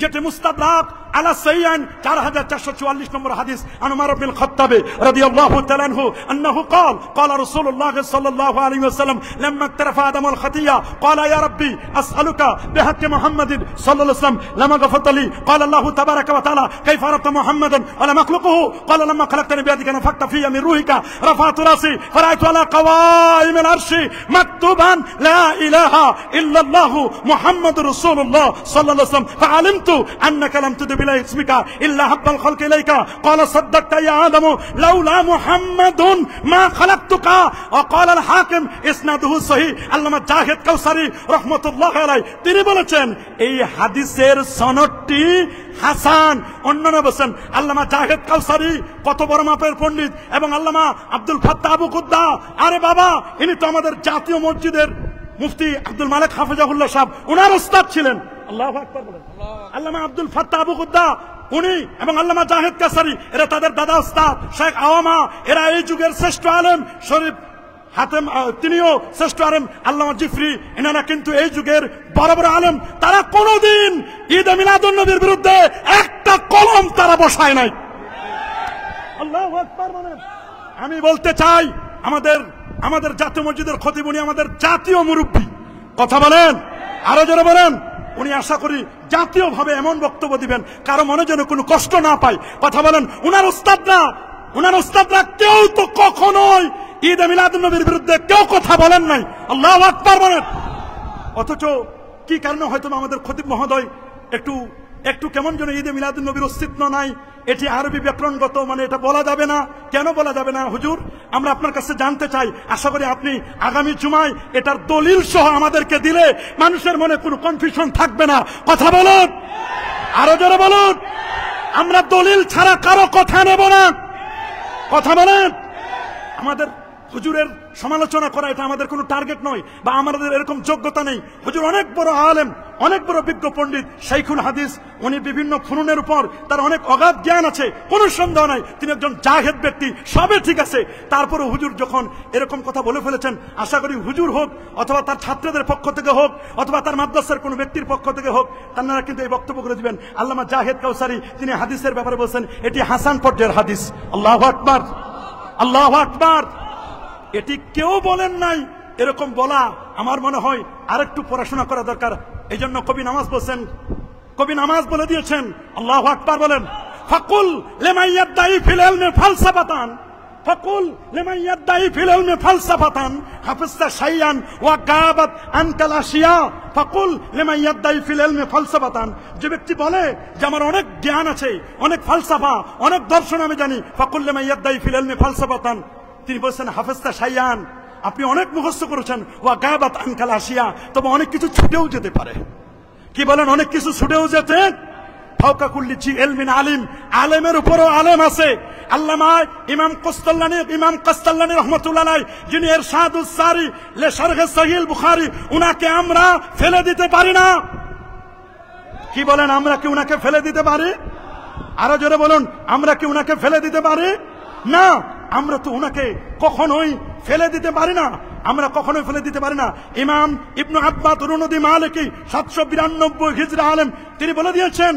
যেটি মুস্তাদরাক আলা সাইয়ান 4444 নম্বর হাদিস, আন উমর ইবনে খাত্তাব রাদিয়াল্লাহু তাআলা আনহু আন্নাহু قال قال رسول الله صلى الله عليه وسلم لما اقترف آدم الخطيئة قال يا ربي أسألك بحق محمد صلى الله عليه وسلم لما غفرت لي قال الله تبارك وتعالى كيف عرفت محمدا ولم أخلقه قال لما خلقتني بيدك نفخت في من روحك رفعت رأسي فرأيت على قوائم العرش مكتوبا لا إله إلا الله محمد رسول الله صلى الله عليه وسلم فعلمت أنك لم تدب إلى اسمك إلا حب الخلق إليك قال صدقت يا آدم لولا محمد ما خلقتك وقال الحاكم إسناده صحيح আল্লামা জাহিদ কাউসারি রহমতুল্লাহ আলাইহি তিনি বলেছেন এই হাদিসের সনদটি হাসান। অন্যান্য বলেন আল্লামা জাহিদ কাউসারি কত বড় মাপের পণ্ডিত, এবং আল্লামা আব্দুল ফাত্তাহ আবু কুদ্দা, আরে বাবা ইনি তো আমাদের জাতীয় মসজিদের মুফতি আব্দুল মালিক হাফিজাহুল্লাহ সাহেব, ওনার উস্তাদ ছিলেন। আল্লাহু আকবার বলেন। আল্লামা আব্দুল ফাত্তাহ আবু কুদ্দা উনি এবং আল্লামা জাহিদ কাউসারি এরা তাদের দাদা উস্তাদ শেখ আওয়ামা, এরা এই যুগের শ্রেষ্ঠ আলেম। শরীফ হাতেম তিনিও শ্রেষ্ঠ আলেম, আল্লামা জিফরি, এনারা কিন্তু এই যুগের বড় বড় আলেম। তারা কোনোদিন ঈদে মিলাদুন নবীর বিরুদ্ধে একটা কলম তারা বসায় নাই। আল্লাহু আকবার বলেন। আমি বলতে চাই আমাদের জাতীয় মসজিদের খতিব, উনি আমাদের জাতীয় মুরব্বী, কথা বলেন, আরো জোরে বলেন। উনি আশা করি জাতীয়ভাবে এমন বক্তব্য দিবেন কারো মনে যেন কোনো কষ্ট না পায়, কথা বলেন। উনার উস্তাদরা কেউ তো কখনোই ঈদে মিলাদুন নবীর বিরুদ্ধে কেউ কথা বলেন নাই। আল্লাহু আকবার বলেন। অথচ কি কারণে হয়তো আমাদের খতিব মহোদয় একটু কেমন যেন ঈদে মিলাদুন নবীর অস্তিত্ব নাই, এটি আরবি ব্যাকরণগত, মানে এটা বলা যাবে না। কেন বলা যাবে না হুজুর? আমরা আপনার কাছে জানতে চাই। আশা করি আপনি আগামী জুমায় এটার দলিল সহ আমাদেরকে দিলে মানুষের মনে কোনো কনফিউশন থাকবে না, কথা বলুন, আরো জোরে বলুন। আমরা দলিল ছাড়া কারো কথা নেব না, কথা বলেন। আমাদের হুজুরের সমালোচনা করা এটা আমাদের কোনো টার্গেট নয়, বা আমাদের এরকম যোগ্যতা নেই। হুজুর অনেক বড় আলেম, অনেক বড় বিজ্ঞ পণ্ডিত, শাইখুল হাদিস, উনি বিভিন্ন ফুনুনের উপর তার অনেক অগাধ জ্ঞান আছে, কোনো সন্দেহ নাই। তিনি একজন জাহেদ ব্যক্তি, সবে ঠিক আছে। তারপরে হুজুর যখন এরকম কথা বলে ফেলেছেন, আশা করি হুজুর হোক অথবা তার ছাত্রদের পক্ষ থেকে হোক অথবা তার মাদ্রাসার কোনো ব্যক্তির পক্ষ থেকে হোক, তারা কিন্তু এই বক্তব্য করে দিবেন। আল্লামা জাহেদ কাউসারি তিনি হাদিসের ব্যাপারে বলছেন এটি হাসান পর্যায়ের হাদিস। আল্লাহু আকবার, আল্লাহু আকবার। এটি কেউ বলেন নাই, এরকম বলা আমার মনে হয় আরেকটু পড়াশোনা করা দরকার। এই জন্য কবি নামাজ বলে দিয়েছেন, আল্লাহু আকবার বলেন, ফাকুল লিমান ইয়াদাই ফিল ইলমি ফালসাফাতান, ফাকুল লিমান ইয়াদাই ফিল ইলমি ফালসাফাতান হাফিজতা শাইয়ান ওয়া গাবাত আনকাল আশিয়া, ফাকুল লিমান ইয়াদাই ফিল ইলমি ফালসাফাতান। যে ব্যক্তি বলে যে আমার অনেক জ্ঞান আছে, অনেক ফালসাফা, অনেক দর্শন আমি জানি, ফাকুল লিমান ইয়াদাই ফিল ইলমি ফালসাফাতান, তিনি বলছেন হাফিজতা শাইয়ান, আপনি অনেক মুখস্থ করেছেন, ওয়া গাবাত আনকাল আশিয়া, তবে অনেক কিছু ছুটেও যেতে পারে। কি বলেন? অনেক কিছু ছুটেও যেতে। ফাওকা কুল্লি জি ইলমিন আলিম, আলেমের উপরও আলেম আছে। আল্লামা ইমাম কাস্তাল্লানী রাহমাতুল্লাহ আলাইহি, যিনি ইরশাদুস সারি লে শারহ সহিহ বুখারী, উনাকে আমরা ফেলে দিতে পারি না। কি বলেন? আমরা কি উনাকে ফেলে দিতে পারি? আরো জোরে বলুন, আমরা কি উনাকে ফেলে দিতে পারি না? আমরা তো উনাকে কখনোই ফেলে দিতে পারি না, আমরা কখনোই ফেলে দিতে পারি না। ইমাম ইবনু আব্বাদ রুনুদি মালিকি 792 হিজরি আলেম, তিনি বলে দিয়েছেন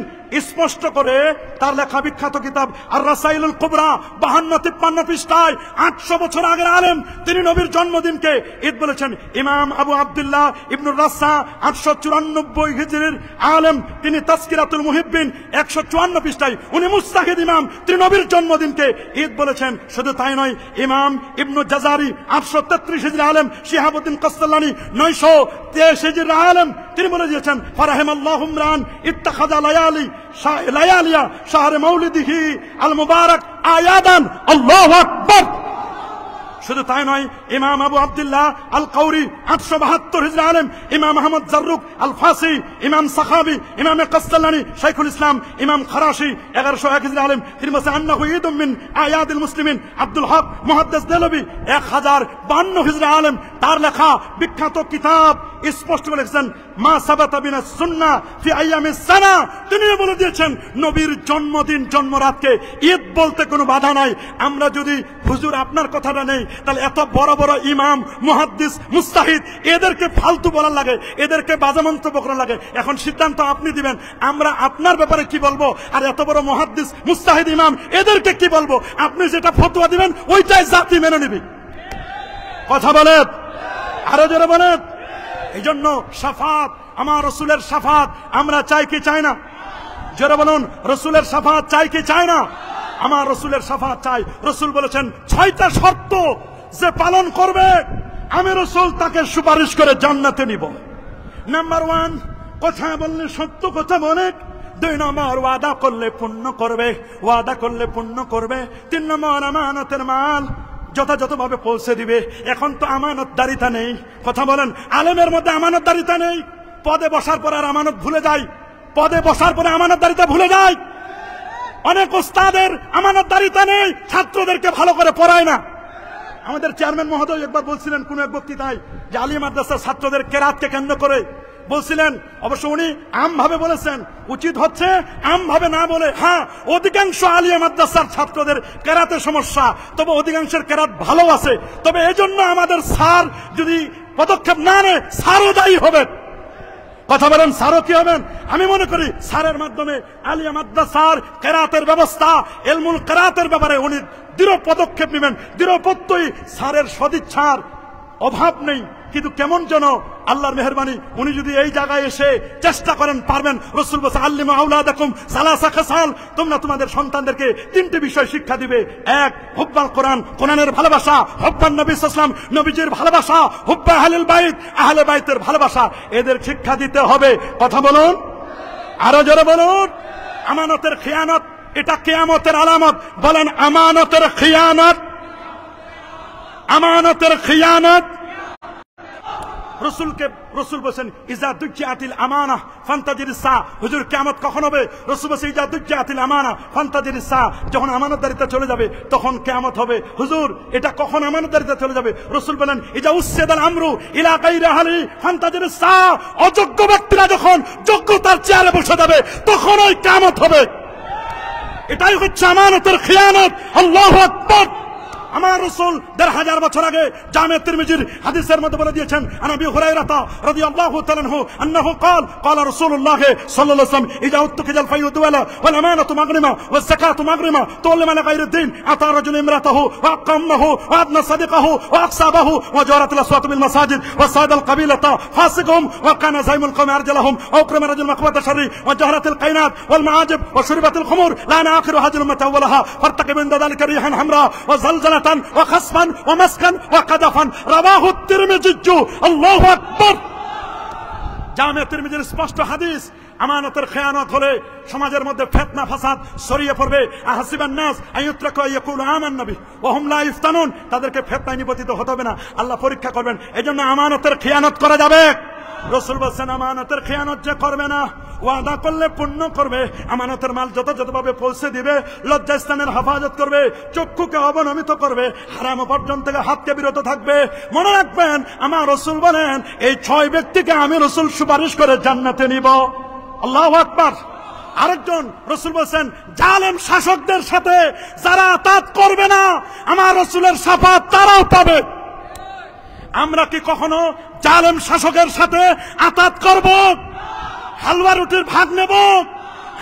স্পষ্ট করে তার লেখা বিখ্যাত কিতাব আর রাসাইলুল কুবরা 52-53 পৃষ্ঠায় 800 বছর আগের আলেম, তিনি নবীর জন্মদিনকে ঈদ বলেছেন। ইমাম আবু আব্দুল্লাহ ইবনুর রাসা 894 হিজরির আলেম, তিনি তাজকিরাতুল মুহিব্বিন 154 পৃষ্ঠায় উনি মুস্তাহিদ ইমাম, তিনি নবীর জন্মদিনকে ঈদ বলেছেন। শুধু তাই নয়, ইমাম ইবনু জাজারি 833 হিজরি আলেম, শিহাবুদ্দিন কাসসালানি 923 হিজরির আলেম, তিনি বলে দিয়েছেন ফারাহিমাল্লাহু ইমরান ইত্তাখাযা লায়ালিয়া শাহরে মাউলিদিহি আল মুবারাক আয়াদান। আল্লাহু আকবার। শুধু তাই নয়, ইমাম আবু আব্দুল্লাহ আল কাউরি 872 হিজরি আলেম, ইমাম আহমদ জাররুক আল ফাসি, ইমাম সাখাবি, ইমাম কাসসালানি, শাইখুল ইসলাম, ইমাম খারাশি 1101 হিজরি আলেম, তিনি বলেছেন আন্নাহু ঈদুম মিন আয়াদিল মুসলিমিন। আব্দুল হক মুহাদ্দিস দেলবি 1052 হিজরি আলেম, তার লেখা বিখ্যাত কিতাব স্পষ্ট করে লিখেছেন মা সাবাতা বিনাস সুন্নাহ ফি আইয়ামিস সানা, তিনি বলে দিয়েছেন নবীর জন্মদিন জন্মরাতকে ঈদ বলতে কোনো বাধা নাই। আমরা যদি হুজুর আপনার কথাটা নেই, তাহলে এত বড় বড় ইমাম মুহাদ্দিস মুস্তাহিদ এদেরকে ফালতু বলার লাগে, এদেরকে বাজে মন্তব্য করার লাগে। এখন সিদ্ধান্ত আপনি দিবেন আমরা আপনার ব্যাপারে কি বলবো, আর এত বড় মুহাদ্দিস মুস্তাহিদ ইমাম এদেরকে কি বলবো। আপনি যেটা ফতোয়া দিবেন ওইটাই জাতি মেনে নিবি। কথা বলেন, আরো জোরে বলেন। এই জন্য শাফাত, আমার রসুলের শাফাত আমরা চাই কি চাই না? জোরে বলুন, রসুলের শাফাত চাই কি চাই না? আমার রসুলের শাফাত চাই। রসুল বলেছেন 6টা শর্ত যে পালন করবে আমি রসুল তাকে সুপারিশ করে জান্নাতে নিব। নাম্বার 1, কথা বললে সত্য কথা বলে। 2 নম্বর, ওয়াদা করলে পূর্ণ করবে, ওয়াদা করলে পূর্ণ করবে। 3 নম্বর, আমানতের মাল যথাযথভাবে পৌঁছে দিবে। এখন তো আমানতদারিতা নেই। কথা বলেন, আলেমের মধ্যে আমানতদারিতা নেই। পদে বসার পর আর আমানত ভুলে যায়, পদে বসার পরে আমানতদারিতা ভুলে যায়। অনেক ওস্তাদের আমানতদারিতা নেই, ছাত্রদেরকে ভালো করে পড়ায় না। আমাদের চেয়ারম্যান মহোদয় একবার বলছিলেন কোন এক বক্তৃতায় যে আলিয়া মাদ্রাসার ছাত্রদের কেরাতকে কেন্দ্র করে বলছিলেন, অবশ্য উনি আমভাবে বলেছেন, উচিত হচ্ছে আমভাবে না বলে। হ্যাঁ, অধিকাংশ আলিয়া মাদ্রাসার ছাত্রদের কেরাতের সমস্যা, তবে অধিকাংশের কেরাত ভালো আছে। তবে এজন্য আমাদের স্যার যদি পদক্ষেপ না নেয় স্যারও দায়ী হবে। কথা বলেন, স্যারও কি হবেন? আমি মনে করি স্যারের মাধ্যমে আলিয়া মাদ্রাসার কেরাতের ব্যবস্থা, ইলমুল কেরাতের ব্যাপারে উনি দৃঢ় পদক্ষেপ নেবেন। দৃঢ় প্রত্যয়ী স্যারের সদিচ্ছার অভাব নেই, কিন্তু কেমন যেন আল্লাহর মেহেরবানি উনি যদি এই জায়গায় এসে চেষ্টা করেন পারবেন। রাসূল বলেছেন আল্লিমু আওলাদাকুম সালাসা খাসাল, তোমরা তোমাদের সন্তানদেরকে 3টি বিষয় শিক্ষা দিবে। 1, হুব্বাল কোরআন, কোরআনের ভালোবাসা। হুব্বান নবী সাল্লাল্লাহু আলাইহি ওয়াসাল্লাম, নবীজির ভালোবাসা। হুব্বা আহলুল বাইত, আহলে বাইতের ভালোবাসা। এদের শিক্ষা দিতে হবে। কথা বলুন, আরো জোরে বলুন। আমানতের খিয়ানত, এটা কিয়ামতের আলামত। বলেন আমানতের খিয়ানত, আমানতের খিয়ানত। রসুল বলেছেন ইজা দুজ্জাতিল আমানা ফান্তাজিরিস সা। হুজুর কিয়ামত কখন হবে? রসুল বলেছেন ইজা দুজ্জাতিল আমানা ফান্তাজিরিস সা, যখন আমানতদারিতা চলে যাবে তখন কিয়ামত হবে। হুজুর এটা কখন আমানতদারিতা চলে যাবে? রসুল বলেন ইজা উসসিদাল আমরু ইলা গায়রি আহলি ফান্তাজিরিস সা, অযোগ্য ব্যক্তিরা যখন যোগ্যতার চেয়ারে বসে যাবে তখন ওই কিয়ামত হবে। এটাই হচ্ছে আমানতের খিয়ানত। আল্লাহু আকবার। আমার রাসূল 1500 বছর আগে জামে তিরমিজির হাদিসের মধ্যে বলে দিয়েছেন, আনাবি হুরায়রা রাদিয়াল্লাহু তাআলা আনহু আন্নাহু قال قال رسول الله صلى الله عليه وسلم اذا اتخذ الفيء ولا والامانه مغرمه والزكاه مغرمه تولم على غير الدين اتى رجل امراته واقامه وابن صديقه واقصابه وجارت الاصوات بالمساجد وصاد القبيله فاسقهم وكان زعيم القوم ارجلهم واكرم رجل مقبه الشر وجهرت القينات والمعاجب وشربت الخمور لان اخر هذه الامه اولها فارتقب من ذلك ريحا حمراء وزلزله وخصفا ومسكا وقذفا رواه الترمذي। আল্লাহু আকবার। জামে তিরমিজির স্পষ্ট হাদিস। আমানতের খেয়ানত হলে সমাজের মধ্যে ফিতনা ফাসাদ ছড়িয়ে পড়বে। আহসিবান নাস আইয়ুতরাকু আইয়াকুলু আমান্না বিহি ওয়া হুম লা ইফতানুন, তাদেরকে ফিতনায় নিপতিত হতে হবে না, আল্লাহ পরীক্ষা করবেন। এজন্য আমানতের খেয়ানত করা যাবে। রাসূল বলেছেন আমানতের খেয়ানত যে করবে না, ওয়াদা করলে পূর্ণ করবে, আমানতের মাল যথাযথভাবে পৌঁছে দিবে, লজ্জাস্থানের হেফাজত করবে, চক্ষুকে অবনমিত করবে, হারাম উপার্জন থেকে হাতকে বিরত থাকবে। মনে রাখবেন আমার রাসূল বলেন এই 6 ব্যক্তিকে আমি রাসূল সুপারিশ করে জান্নাতে নিব। আল্লাহু আকবার। আরেকজন রাসূল বলেন জালেম শাসকদের সাথে যারা আতাত করবে না আমার রাসূলের শাফাত তারাও পাবে। আমরা কি কখনো জালেম শাসকের সাথে আতাত করব? হালুয়া রুটির ভাগ নেব?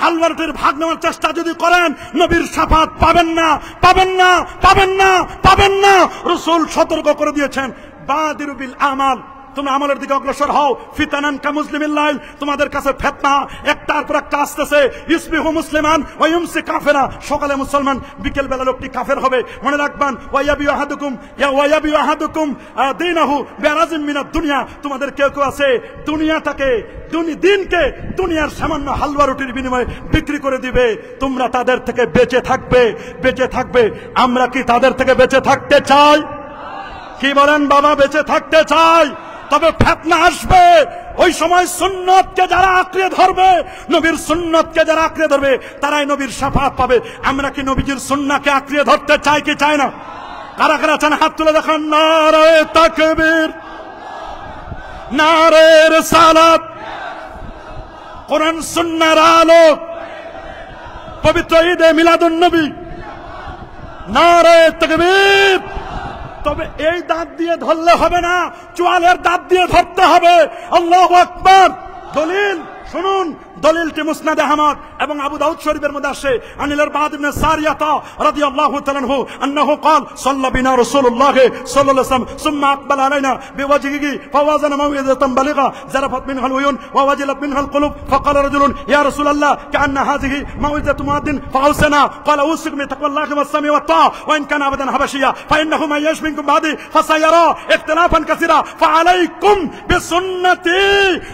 হালুয়া রুটির ভাগ নেওয়ার চেষ্টা যদি করেন, নবীর শাফাত পাবেন না, পাবেন না, পাবেন না, পাবেন না। রাসূল সতর্ক করে দিয়েছেন, বাদিরু বিল আমাল, তোমরা আমলের দিকে অগ্রসর হও। ফিতানান কা মুসলিমিল লাইল, তোমাদের কাছে ফিতনা একটার পর একটা আসতেছে। ইসবিহু মুসলিমান ওয়া ইউমসি কাফিরা, সকালে মুসলমান, বিকেল বেলা লোকটি কাফের হবে। মনে রাখবেন, ওয়া ইয়াবিউ আহাদুকুম দীনাহু বিরাজিম মিনাদ দুনিয়া, তোমাদের কেউ কেউ আছে দুনিয়াটাকে, দিনকে দুনিয়ার সামান্য হালুয়া রুটির বিনিময়ে বিক্রি করে দিবে। তোমরা তাদের থেকে বেঁচে থাকবে, বেঁচে থাকবে। আমরা কি তাদের থেকে বেঁচে থাকতে চাই? কি বলেন বাবা? বেঁচে থাকতে চাই। তবে ফিতনা আসবে, ওই সময় সুন্নতকে যারা আঁকড়ে ধরবে, নবীর সুন্নতকে যারা আঁকড়ে ধরবে, তারাই নবীর শাফাত পাবে। আমরা কি নবীজির সুন্নাহকে আঁকড়ে ধরতে চাই কি চাই না? কারা কারা চান হাত তুলে দেখান। নারে তাকবীর, নারে রিসালাত, কোরআন সুন্নাহর আলো, পবিত্র ঈদে মিলাদুন নবী, নারে তাকবীর। তবে এই দাঁত দিয়ে ধরলে হবে না, চোয়ালের দাঁত দিয়ে ধরতে হবে। আল্লাহু আকবার। দলিল শুনুন, দলিলটি মুসনাদ আহমদ এবং আবু দাউদ শরীফের মধ্যে আসে। আনিল বাদ ইবনে সারিয়াতা রাদিয়াল্লাহু তাআলা আনহু আন্নাহু قال صلى بنا رسول الله صلى الله عليه وسلم ثم اقبل علينا بوجهه فوازن موعظه بليغه زرفت منها العيون ووجلت منها القلوب فقال رجل يا رسول الله كأن هذه موعظه مؤذن فاوصنا قال اوصيكم بتقوى الله والسمع والطاعه وان كان ابدا حبشيا فانه من يعش منكم بعدي فسيرى اختلافا كثيرا فعليكم بسنتي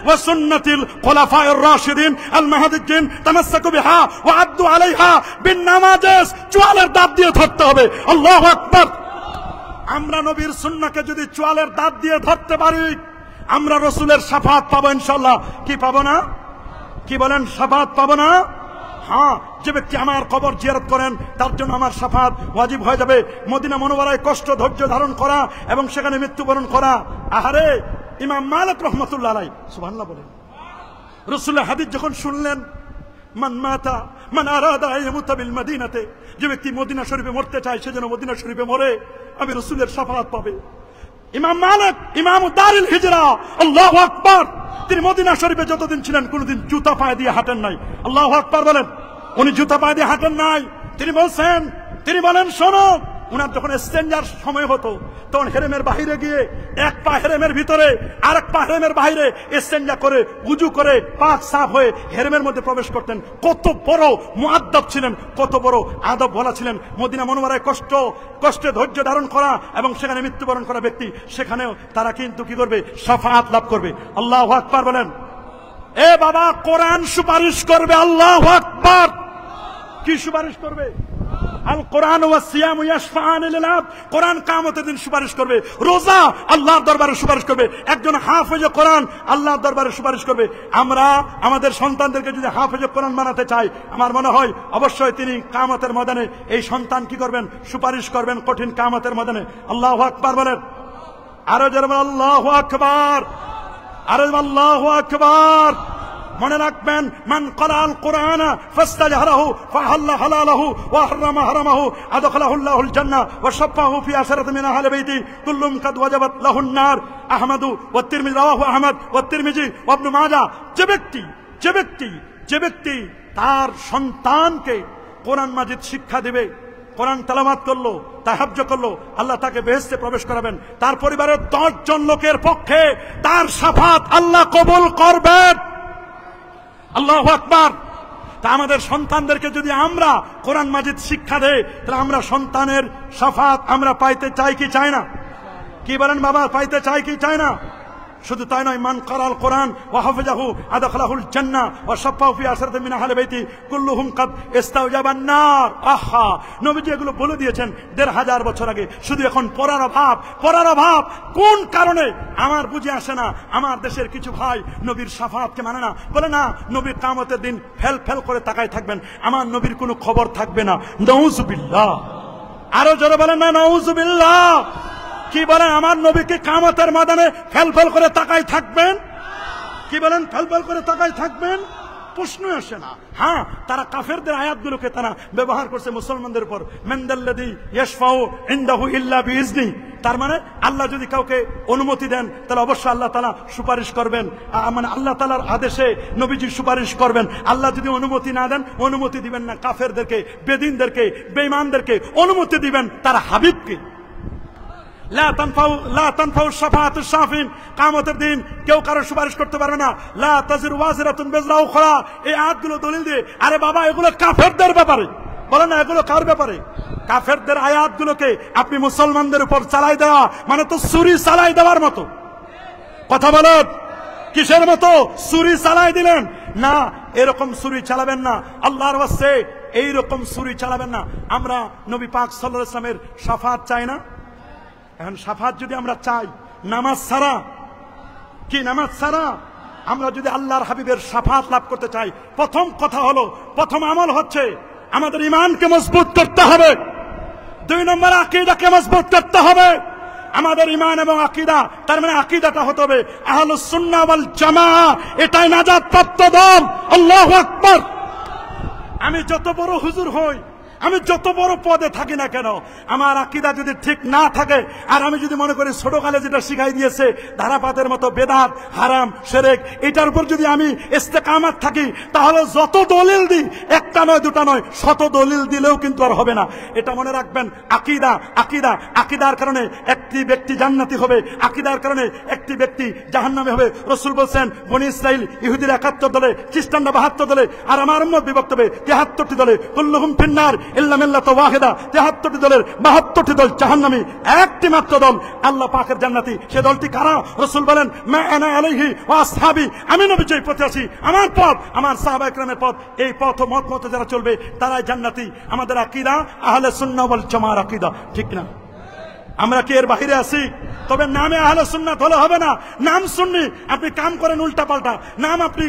وسنه الخلفاء الراشدين المهديين تمسكوا بها وعدوا عليها بالنواجذ। চোয়ালের দাঁত দিয়ে ধরতে হবে। আল্লাহু আকবার। আমরা নবীর সুন্নাহকে যদি চোয়ালের দাঁত দিয়ে ধরতে পারি, আমরা রাসূলের শাফাত পাবো ইনশাআল্লাহ। কি পাবো না? কি বলেন? শাফাত পাবো না? হ্যাঁ, যে ব্যক্তি আমার কবর জিয়ারত করেন তার জন্য আমার শাফাত ওয়াজিব হয়ে যাবে। মদিনা মুনাওয়ারায় কষ্ট ধৈর্য ধারণ করা এবং সেখানে মৃত্যুবরণ করা। আহারে, ইমাম মালিক রাহমাতুল্লাহ আলাইহি, সুবহানাল্লাহ বলেন, রাসূলের হাদিস যখন শুনলেন, মান মাতা মান আরাদা আইয়ামুতা বিল মদিনাতে, যে ব্যক্তি মদিনা শরীফে মরতে চায় সে যেন মদিনা শরীফে মরে, আমি রাসূলের শাফাত পাবে। ইমাম মালিক ইমাম দারুল হিজরা, আল্লাহু আকবার। তিনি মদিনা শরীফে যতদিন ছিলেন কোনদিন জুতা পায়ে দিয়ে হাঁটেন নাই। আল্লাহু আকবার বলেন। উনি জুতা পায়ে দিয়ে হাঁটেন নাই। তিনি বলেন শোনো, উনার যখন ইস্তেঞ্জার সময় হতো তখন হেরেমের বাহিরে গিয়ে এক পা হেরেমের ভিতরে আর এক পা হেরেমের বাইরে ইস্তেঞ্জা করে উজু করে পাক সাফ হয়ে হেরেমের মধ্যে প্রবেশ করতেন। কত বড় মুআদ্দাব ছিলেন, কত বড় আদব বলা ছিলেন। মদিনা মুনাওয়ারায় কষ্টে ধৈর্য ধারণ করা এবং সেখানে মৃত্যুবরণ করা ব্যক্তি, সেখানেও তারা কিন্তু কি করবে? শাফাআত লাভ করবে। আল্লাহু আকবার বলেন। এ বাবা, কোরআন সুপারিশ করবে। আল্লাহু আকবার। কি সুপারিশ করবে? আল কোরআন ওয়া সিয়াম ইয়াশফাআন লিল আবদ, কোরআন কিয়ামতের দিন সুপারিশ করবে। রোজা আল্লাহর দরবারে সুপারিশ করবে। একজন হাফেজে কোরআন আল্লাহর দরবারে সুপারিশ করবে। আমরা আমাদের সন্তানদেরকে যদি হাফেজে কোরআন বানাতে চাই, আমার মনে হয় অবশ্যই তিনি কিয়ামতের ময়দানে এই সন্তান কি করবেন? সুপারিশ করবেন কঠিন কিয়ামতের ময়দানে। আল্লাহু আকবার বলেন। আরো জোরে বলেন আল্লাহু আকবার, আরো আল্লাহু আকবার। মনে রাখবেন, মান ক্বারাআল কুরআনা ফাস্তাজহারাহু ফাহাল্লা হালালাহু ওয়া হারামা হারামাহু আদখালাহু আল্লাহুল জান্নাহ ওয়া শাফাহু ফি আশরাতি মিন আহলি বাইতি কুল্লুম কাদ ওয়াজাবাত লাহুন নার। আহমদু ওয়া তিরমিজি, রাওয়াহু আহমদ ওয়া তিরমিজি ওয়া ইবনে মাজাহ। যে ব্যক্তি তার সন্তানকে কোরআন মাজিদ শিক্ষা দিবে, কোরআন তেলাওয়াত করলো, তাহাজ্জুদ করলো, আল্লাহ তাকে বেহেশতে প্রবেশ করাবেন। তার পরিবারের 10 জন লোকের পক্ষে তার শাফাত আল্লাহ কবুল করবেন। আল্লাহু আকবার। তা আমাদের সন্তানদেরকে যদি আমরা কোরআন মাজিদ শিক্ষা দেই, তাহলে আমরা সন্তানের শাফাত আমরা পাইতে চাই কি চাই না? কি বলেন বাবা? পাইতে চাই কি চাই না? শুধু তাই নয়, মান ক্বারাআল কোরআন ওয়া হাফিজাহু আদখালাহুল জান্নাহ ওয়া শাফাহু ফি আশরাতি মিন আহলি বাইতি কুল্লুহুম কাদ ইস্তাওজাবান নার। আহা, নবীজি এগুলো বলে দিয়েছেন 1500 বছর আগে। শুধু এখন পড়ার অভাব। কোন কারণে আমার বুঝে আসে না, আমার দেশের কিছু ভাই নবীর শাফাতকে মানে না। বলে না, নবীর কিয়ামতের দিন ফেল করে তাকায় থাকবেন, আমার নবীর কোনো খবর থাকবে না। নাউযুবিল্লাহ। আরো জোরে বলেন না নাউযুবিল্লাহ। কি বলেন? আমার নবীকে কিয়ামতের ময়দানে ফেল করে তাকায় থাকবেন? কি বলেন? ফেল করে তাকায় থাকবেন? প্রশ্ন আসে না। হ্যাঁ, তারা কাফেরদের আয়াতগুলোকে তারা ব্যবহার করছে মুসলমানদের উপর। মানদাল্লাযী ইয়াশফাউ ইনদাহু ইল্লা বিইজনি, তার মানে আল্লাহ যদি কাউকে অনুমতি দেন তাহলে অবশ্যই আল্লাহ তাআলা সুপারিশ করবেন, মানে আল্লাহ তাআলার আদেশে নবীজি সুপারিশ করবেন। আল্লাহ যদি অনুমতি না দেন, অনুমতি দিবেন না কাফেরদেরকে, বেদিনদেরকে, বেঈমানদেরকে, অনুমতি দিবেন তার হাবিবকে। লা তানফাউ শাফাআতুশ শাফিন, কিয়ামতের দিন কেউ কারো সুপারিশ করতে পারবে না। লা তাজিরু ওয়াজিরাতুন বিজরা উখরা, এই আয়াতগুলো দলিল দিয়ে, আরে বাবা এগুলো কাফেরদের ব্যাপারে, বলে না এগুলো কার ব্যাপারে? কাফেরদের আয়াতগুলোকে আপনি মুসলমানদের উপর চালাই দেওয়া মানে তো ছুরি চালাই দেওয়ার মতো। কথা বলেন, কিসের মতো? ছুরি চালাই দিলেন না, এরকম ছুরি চালাবেন না, আল্লাহর ওয়াস্তে এইরকম ছুরি চালাবেন না। আমরা নবী পাক সাল্লাল্লাহু আলাইহি ওয়াসাল্লামের শাফাআত চাই না? এখন শাফাআত যদি আমরা চাই, নামাজ ছাড়া কি, নামাজ ছাড়া আমরা যদি আল্লাহর হাবিবের শাফাআত লাভ করতে চাই, প্রথম কথা হলো, প্রথম আমল হচ্ছে আমাদের ঈমানকে মজবুত করতে হবে। 2 নম্বর আকীদাকে মজবুত করতে হবে। আমাদের ঈমান এবং আকীদা, তার মানে আকীদাটা হতে হবে আহলুস সুন্নাহ ওয়াল জামাআহ, এটাই নাজাত প্রাপ্ত দল। আল্লাহু আকবার। আমি যত বড় হুজুর হই, আমি যত বড় পদে থাকি না কেন, আমার আকীদা যদি ঠিক না থাকে, আর আমি যদি মনে করি ছোটকালে যেটা শিখাই দিয়েছে ধারাপাতের মতো বেদাত, হারাম, শিরক, এটার উপর যদি আমি ইস্তেকামাত থাকি, তাহলে যত দলিল দিই, একটা নয় দুটা নয়, শত দলিল দিলেও কিন্তু আর হবে না। এটা মনে রাখবেন। আকীদা, আকীদা, আকীদার কারণে একটি ব্যক্তি জান্নাতি হবে, আকীদার কারণে একটি ব্যক্তি জাহান্নামে হবে। রাসূল বলেছেন, বনী ইসরাইল ইহুদিরা 71 দলে, খ্রিস্টানরা 72 দলে, আর আমার উম্মত বিভক্ত হবে 73টি দলে। কুল্লুহুম ফিন্নার ইল্লা মিল্লাত ওয়াহিদা, 73টি দলের 72টি দল জাহান্নামী, একটি মাত্র দল আল্লাহ পাকের জান্নাতি। সে দলটি কারা? রাসূল বলেন, মা আনা আলাইহি ওয়া আসহাবি, আমি নবী যেই পথে আছি, আমার পথ, আমার সাহাবায়ে কেরামের পথ, এই পথ ও মত মতে যারা চলবে তারাই জান্নাতি। আমাদের আকীদা আহলে সুন্নাহ ওয়াল জামাআর আকীদা, ঠিক না? আমরা কি এর বাহিরে আছি? তবে নামে আহলে সুন্নাত হলে হবে না। নাম সুন্নি, আপনি কাম করেন উল্টা পাল্টা, নাম আপনি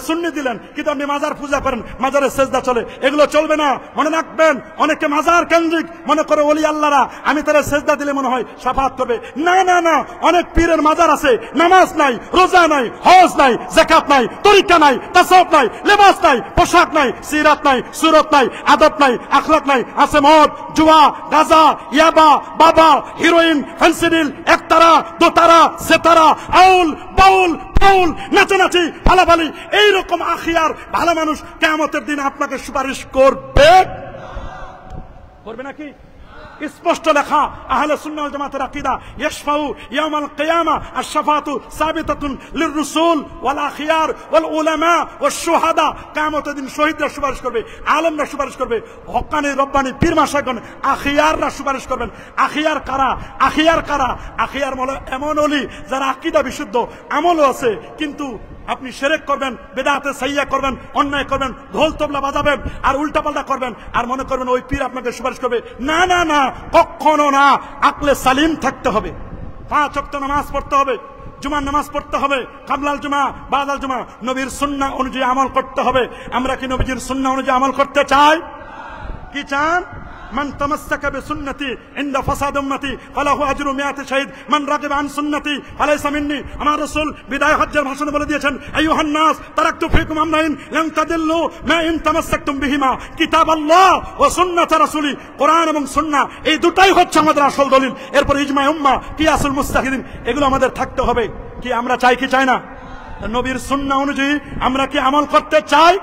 সুন্নি দিলেন, কিন্তু আপনি মাজার পূজা করেন, মাজারে সেজদা চলে, এগুলো চলবে না। মনে রাখবেন, অনেকে মাজার কেন্দ্রিক মনে করে ওলি আল্লাহরা, আমি তারা সেজদা দিলে মনে হয় শাফাআত করবে। না না না, অনেক পীরের মাজার আছে, নামাজ নাই, রোজা নাই, হজ নাই, যাকাত নাই, তরিকা নাই, তাসাউফ নাই, লেবাস নাই, পোশাক নাই, সিরাত নাই, সুরত নাই, আদব নাই, আখলাক নাই, আছে মদ, জুয়া, গাঁজা, ইয়াবা, বাবা, হিরোইন, ফেন্সিডিল, একতারা, দোতারা, সেতারা, আউল, বাউল, ফাউল, নাচানাচি, ফালাফালি, এইরকম আখিয়ার ভালো মানুষ কিয়ামতের দিন আপনাকে সুপারিশ করবে, করবে নাকি? স্পষ্ট লেখা আহলে সুন্নাহ ওয়াল জামাতের আকীদা, ইয়াশফাউ ইয়াউমাল কিয়ামা, আশ-শাফাআতু সাবিতাতুন লির-রুসুল ওয়াল আখিয়ার ওয়াল উলামা ওয়াশ শুহাদা, কিয়ামতের দিন শহীদরা সুপারিশ করবে, আলেমরা সুপারিশ করবে, হক্কানি রব্বানি পীর মাশায়েখগণ, আখিয়াররা সুপারিশ করবেন। আখিয়ার কারা? আখিয়ার কারা? আখিয়ার মানে এমন ওলি যারা আকীদা বিশুদ্ধ, আমলও আছে, কিন্তু আপনি শিরক করবেন, বেদাতে সাইয়্যা করবেন, অন্যায় করবেন, ঢোল তবলা বাজাবেন, আর উল্টাপাল্টা করবেন, আর মনে করবেন ওই পীর আপনাকে সুপারিশ করবে। না না না, কখনো না। আকলে সালিম থাকতে হবে, 5 ওয়াক্ত নামাজ পড়তে হবে, জুমার নামাজ পড়তে হবে, কাবলাল জুমা, বাদাল জুমা, নবীর সুন্নাহ অনুযায়ী আমল করতে হবে। আমরা কি নবীজির সুন্নাহ অনুযায়ী আমল করতে চাই? কি চান? মান তামাসসাকা বিসুন্নতি ইনদা ফাসাদ উম্মতি ফালাহু আজরু 100 শাহীদ, মান রাগিবা আন সুন্নতি ফালাইসা মিন্নি। আমার রাসূল বিদায় হজ্জের ভাষণে বলে দিয়েছেন, আইয়ুহান নাস তারাকতু ফিকুম আমরাইন লান তাদিল্লু মা ইন তামাসসাকতুম বিহিমা, কিতাবাল্লাহ ওয়া সুন্নাত রাসূলি, কোরআন এবং সুন্নাহ, এই দুটাই হচ্ছে আমাদের আসল দলিল। এরপর ইজমা উম্মাহ, কিয়াসুল মুস্তাহিদিন, এগুলো আমাদের থাকতে হবে। কি আমরা চাই কি চাই না? নবীর সুন্নাহ অনুযায়ী আমরা কি আমল করতে চাই?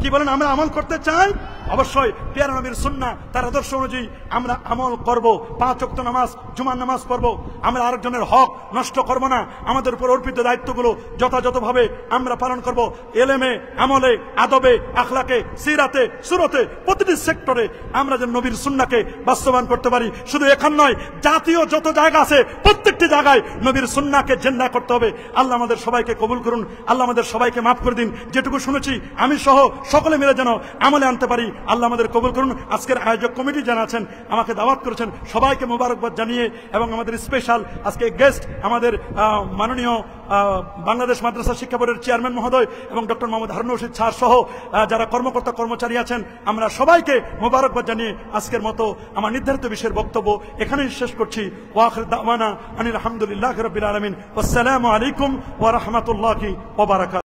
কি বলেন, আমরা আমল করতে চাই? অবশ্যই প্রিয় নবীর সুন্নাহ, তার আদর্শ অনুযায়ী আমরা আমল করব। 5 ওয়াক্ত নামাজ, জুমার নামাজ পড়ব। আমরা আরেকজনের হক নষ্ট করব না। আমাদের উপর অর্পিত দায়িত্বগুলো যথাযথভাবে আমরা পালন করব। এলেমে, আমলে, আদবে, আখলাকে, সিরাতে, সুরতে, প্রতিটি সেক্টরে আমরা যেন নবীর সুন্নাহকে বাস্তবায়ন করতে পারি। শুধু এখান নয়, জাতীয় যত জায়গা আছে প্রত্যেকটি জায়গায় নবীর সুন্নাহকে জিন্দা করতে হবে। আল্লাহ আমাদের সবাইকে কবুল করুন, আল্লাহ আমাদের সবাইকে মাফ করে দিন। যেটুকু শুনেছি আমি সহ সকলে মিলে যেন আমলে আনতে পারি। আল্লাহ আমাদের কবুল করুন। আজকের আয়োজক কমিটি যারা আছেন, আমাকে দাওয়াত করেছেন, সবাইকে মোবারকবাদ জানিয়ে, এবং আমাদের স্পেশাল আজকে গেস্ট আমাদের মাননীয় বাংলাদেশ মাদ্রাসা শিক্ষা বোর্ডের চেয়ারম্যান মহোদয় এবং ডক্টর মোহাম্মদ হারুন রশিদ স্যার সহ যারা কর্মকর্তা কর্মচারী আছেন, আমরা সবাইকে মোবারকবাদ জানিয়ে আজকের মতো আমার নির্ধারিত বিষয়ের বক্তব্য এখানেই শেষ করছি। ওয়া আখির দাওয়ানা আনিল হামদুলিল্লাহি রাব্বিল আলামিন। আসসালামু আলাইকুম ওয়া রাহমাতুল্লাহি ওয়া বারাকাতুহু।